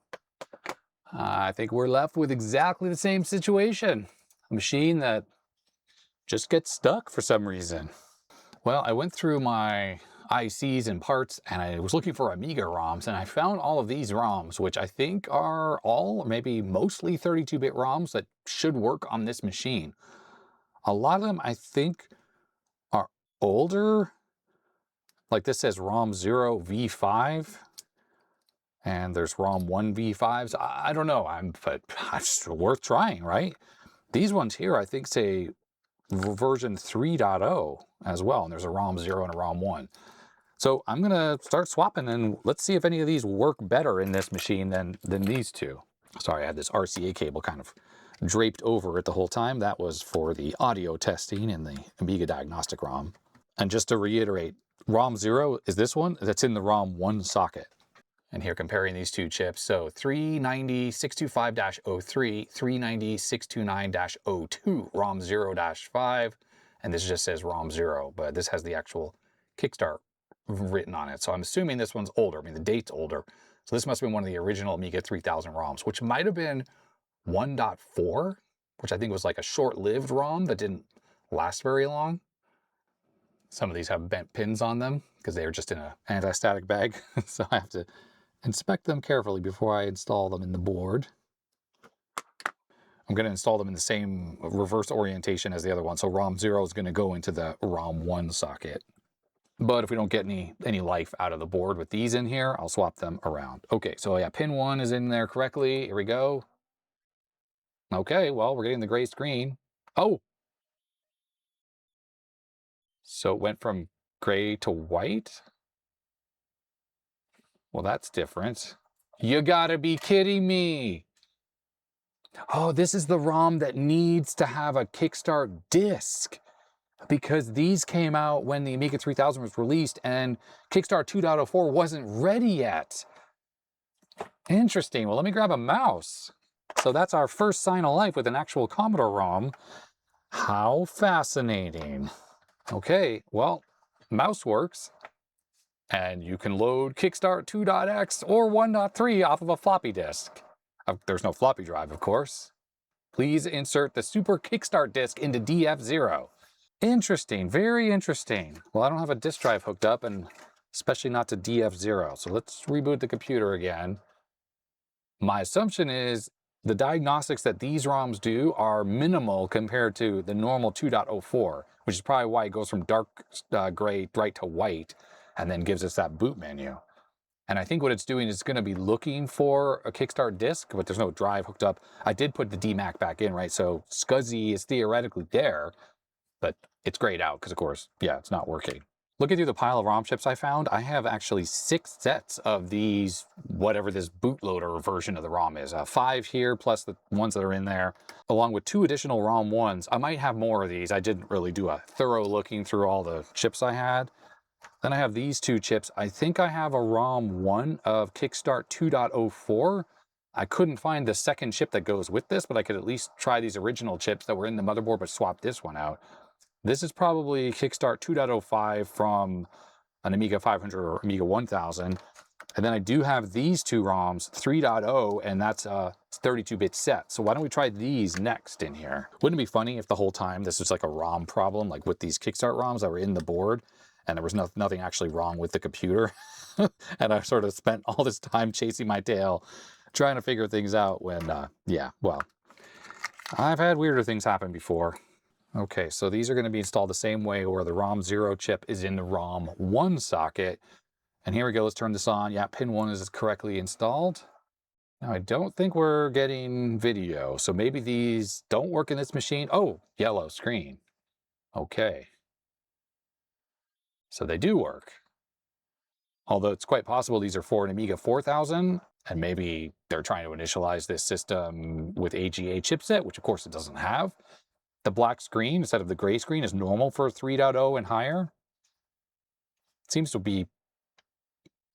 I think we're left with exactly the same situation. A machine that just gets stuck for some reason. Well, I went through my ICs and parts and I was looking for Amiga ROMs and I found all of these ROMs, which I think are all, or maybe mostly 32-bit ROMs that should work on this machine. A lot of them, I think, older. Like this says ROM 0 V5. And there's ROM 1 V5s. I don't know, but it's worth trying, right? These ones here, I think, say version 3.0 as well. And there's a ROM 0 and a ROM 1. So I'm going to start swapping, and let's see if any of these work better in this machine than these two. Sorry, I had this RCA cable kind of draped over it the whole time. That was for the audio testing in the Amiga diagnostic ROM. And just to reiterate, ROM 0 is this one that's in the ROM 1 socket. And here comparing these two chips, so 390-625-03, 390-629-02, ROM 0-5, and this just says ROM 0, but this has the actual kickstart written on it. So I'm assuming this one's older. I mean, the date's older. So this must have been one of the original Amiga 3000 ROMs, which might have been 1.4, which I think was like a short-lived ROM that didn't last very long. Some of these have bent pins on them because they are just in an anti-static bag. So I have to inspect them carefully before I install them in the board. I'm going to install them in the same reverse orientation as the other one. So ROM 0 is going to go into the ROM 1 socket. But if we don't get any life out of the board with these in here, I'll swap them around. Okay, so yeah, pin 1 is in there correctly. Here we go. Okay, well, we're getting the gray screen. Oh! So it went from gray to white? Well, that's different. You gotta be kidding me! Oh, this is the ROM that needs to have a kickstart disk, because these came out when the Amiga 3000 was released and Kickstart 2.04 wasn't ready yet. Interesting. Well, let me grab a mouse. So that's our first sign of life with an actual Commodore ROM. How fascinating. Okay, well, mouse works. And you can load Kickstart 2.x or 1.3 off of a floppy disk. There's no floppy drive, of course. Please insert the Super Kickstart disk into DF0. Interesting, very interesting. Well, I don't have a disk drive hooked up, and especially not to DF0. So let's reboot the computer again. My assumption is the diagnostics that these ROMs do are minimal compared to the normal 2.04, which is probably why it goes from dark gray right to white and then gives us that boot menu. And I think what it's doing is it's going to be looking for a Kickstart disk, but there's no drive hooked up. I did put the DMAC back in, right? So SCSI is theoretically there, but it's grayed out because, of course, yeah, it's not working. Looking through the pile of ROM chips I found, I have actually 6 sets of these, whatever this bootloader version of the ROM is. 5 here, plus the ones that are in there, along with 2 additional ROM 1s. I might have more of these. I didn't really do a thorough looking through all the chips I had. Then I have these 2 chips. I think I have a ROM 1 of Kickstart 2.04. I couldn't find the second chip that goes with this, but I could at least try these original chips that were in the motherboard, but swap this one out. This is probably Kickstart 2.05 from an Amiga 500 or Amiga 1000. And then I do have these 2 ROMs, 3.0, and that's a 32-bit set. So why don't we try these next in here? Wouldn't it be funny if the whole time this was like a ROM problem, like with these Kickstart ROMs that were in the board, and there was nothing actually wrong with the computer? And I sort of spent all this time chasing my tail, trying to figure things out when, yeah, well, I've had weirder things happen before. Okay, so these are going to be installed the same way, where the ROM 0 chip is in the ROM 1 socket. And here we go, let's turn this on. Yeah, pin 1 is correctly installed. Now, I don't think we're getting video, so maybe these don't work in this machine. Oh, yellow screen. Okay. So they do work. Although it's quite possible these are for an Amiga 4000, and maybe they're trying to initialize this system with AGA chipset, which of course it doesn't have. The black screen instead of the gray screen is normal for 3.0 and higher. It seems to be...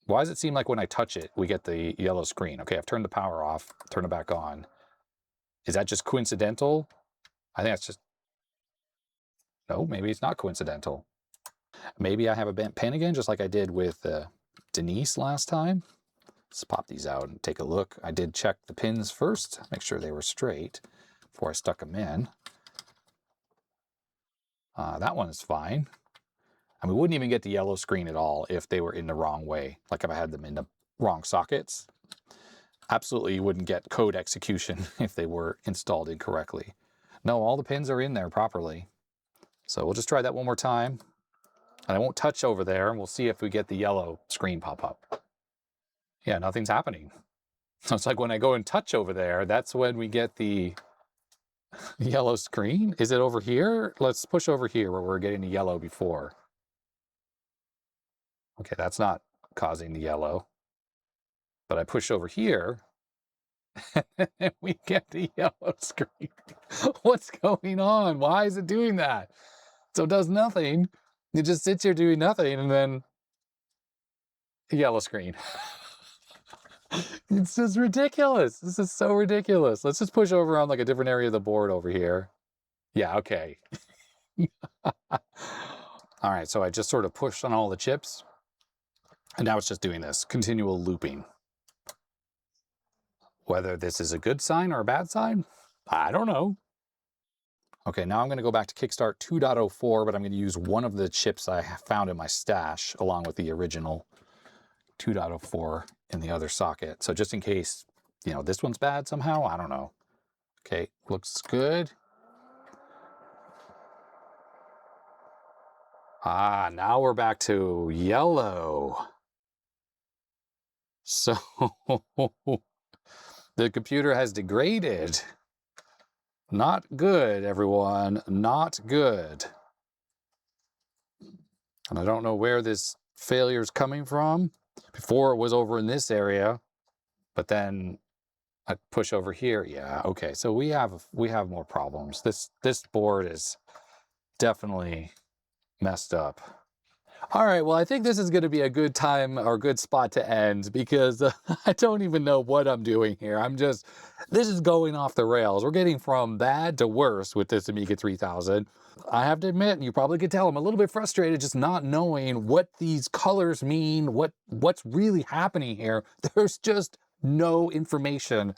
Why does it seem like when I touch it, we get the yellow screen? Okay, I've turned the power off, turn it back on. Is that just coincidental? I think that's just... No, maybe it's not coincidental. Maybe I have a bent pin again, just like I did with Denise last time. Let's pop these out and take a look. I did check the pins first, make sure they were straight before I stuck them in. That one is fine. And we wouldn't even get the yellow screen at all if they were in the wrong way, like if I had them in the wrong sockets. Absolutely, you wouldn't get code execution if they were installed incorrectly. No, all the pins are in there properly. So we'll just try that one more time. And I won't touch over there, and we'll see if we get the yellow screen pop up. Yeah, nothing's happening. So it's like when I go and touch over there, that's when we get the yellow screen. Is it over here? Let's push over here where we're getting the yellow before. Okay, that's not causing the yellow. But I push over here, and we get the yellow screen. What's going on? Why is it doing that? So it does nothing. It just sits here doing nothing, and then yellow screen. It's just ridiculous. This is so ridiculous. Let's just push over on like a different area of the board over here. Yeah, okay. All right, so I just sort of pushed on all the chips, and now it's just doing this continual looping. Whether this is a good sign or a bad sign, I don't know. Okay, now I'm going to go back to Kickstart 2.04, but I'm going to use one of the chips I found in my stash along with the original 2.04 in the other socket. So just in case, you know, this one's bad somehow, I don't know. Okay, looks good. Ah, now we're back to yellow. So the computer has degraded. Not good, everyone. Not good. And I don't know where this failure is coming from. Before it was over in this area, but then I push over here. Yeah, okay. So we have more problems. This board is definitely messed up. All right, well, I think this is going to be a good time or good spot to end because I don't even know what I'm doing here. This is going off the rails. We're getting from bad to worse with this Amiga 3000. I have to admit, and you probably could tell, I'm a little bit frustrated just not knowing what these colors mean, what's really happening here. There's just no information.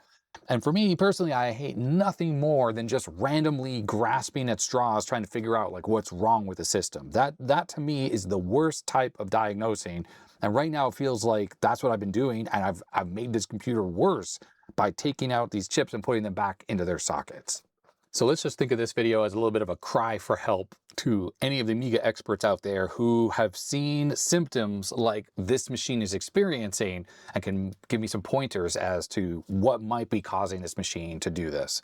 And for me personally, I hate nothing more than just randomly grasping at straws trying to figure out like what's wrong with the system. That to me is the worst type of diagnosing. And right now it feels like that's what I've been doing, and I've made this computer worse by taking out these chips and putting them back into their sockets. So let's just think of this video as a little bit of a cry for help to any of the Amiga experts out there who have seen symptoms like this machine is experiencing and can give me some pointers as to what might be causing this machine to do this.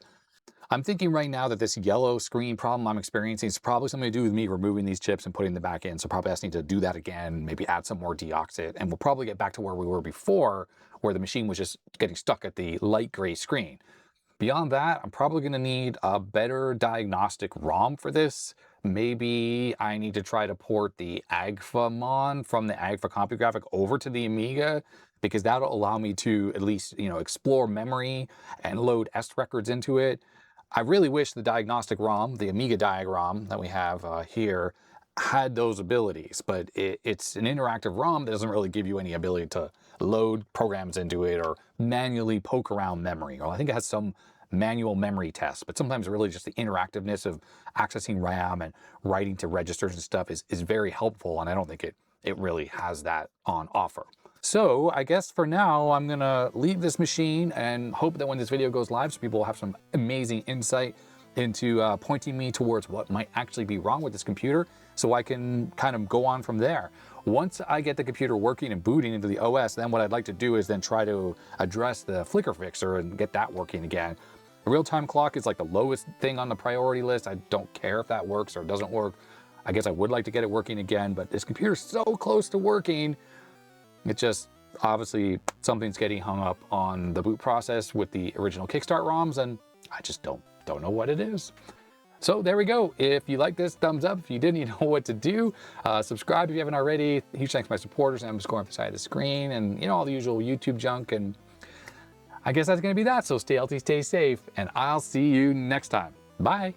I'm thinking right now that this yellow screen problem I'm experiencing is probably something to do with me removing these chips and putting them back in. So probably I just need to do that again, maybe add some more deoxit, and we'll probably get back to where we were before, where the machine was just getting stuck at the light gray screen. Beyond that, I'm probably going to need a better diagnostic ROM for this. Maybe I need to try to port the AGFA-mon from the AGFA CompuGraphic over to the Amiga, because that'll allow me to at least, you know, explore memory and load S records into it. I really wish the diagnostic ROM, the Amiga Diag ROM that we have here, had those abilities, but it's an interactive ROM that doesn't really give you any ability to load programs into it or manually poke around memory. Or I think it has some manual memory tests, but sometimes really just the interactiveness of accessing RAM and writing to registers and stuff is very helpful, and I don't think it really has that on offer. So I guess for now, I'm gonna leave this machine and hope that when this video goes live, so people will have some amazing insight into pointing me towards what might actually be wrong with this computer, so I can kind of go on from there. Once I get the computer working and booting into the OS, then what I'd like to do is then try to address the flicker fixer and get that working again. The real-time clock is like the lowest thing on the priority list. I don't care if that works or doesn't work. I guess I would like to get it working again, but this computer's so close to working. It just, obviously, something's getting hung up on the boot process with the original Kickstart ROMs, and I just don't know what it is. So there we go. If you like this, thumbs up. If you didn't, you know what to do. Subscribe if you haven't already. Huge thanks to my supporters. I'm scoring up the side of the screen, and you know, all the usual YouTube junk. And I guess that's going to be that. So stay healthy, stay safe, and I'll see you next time. Bye.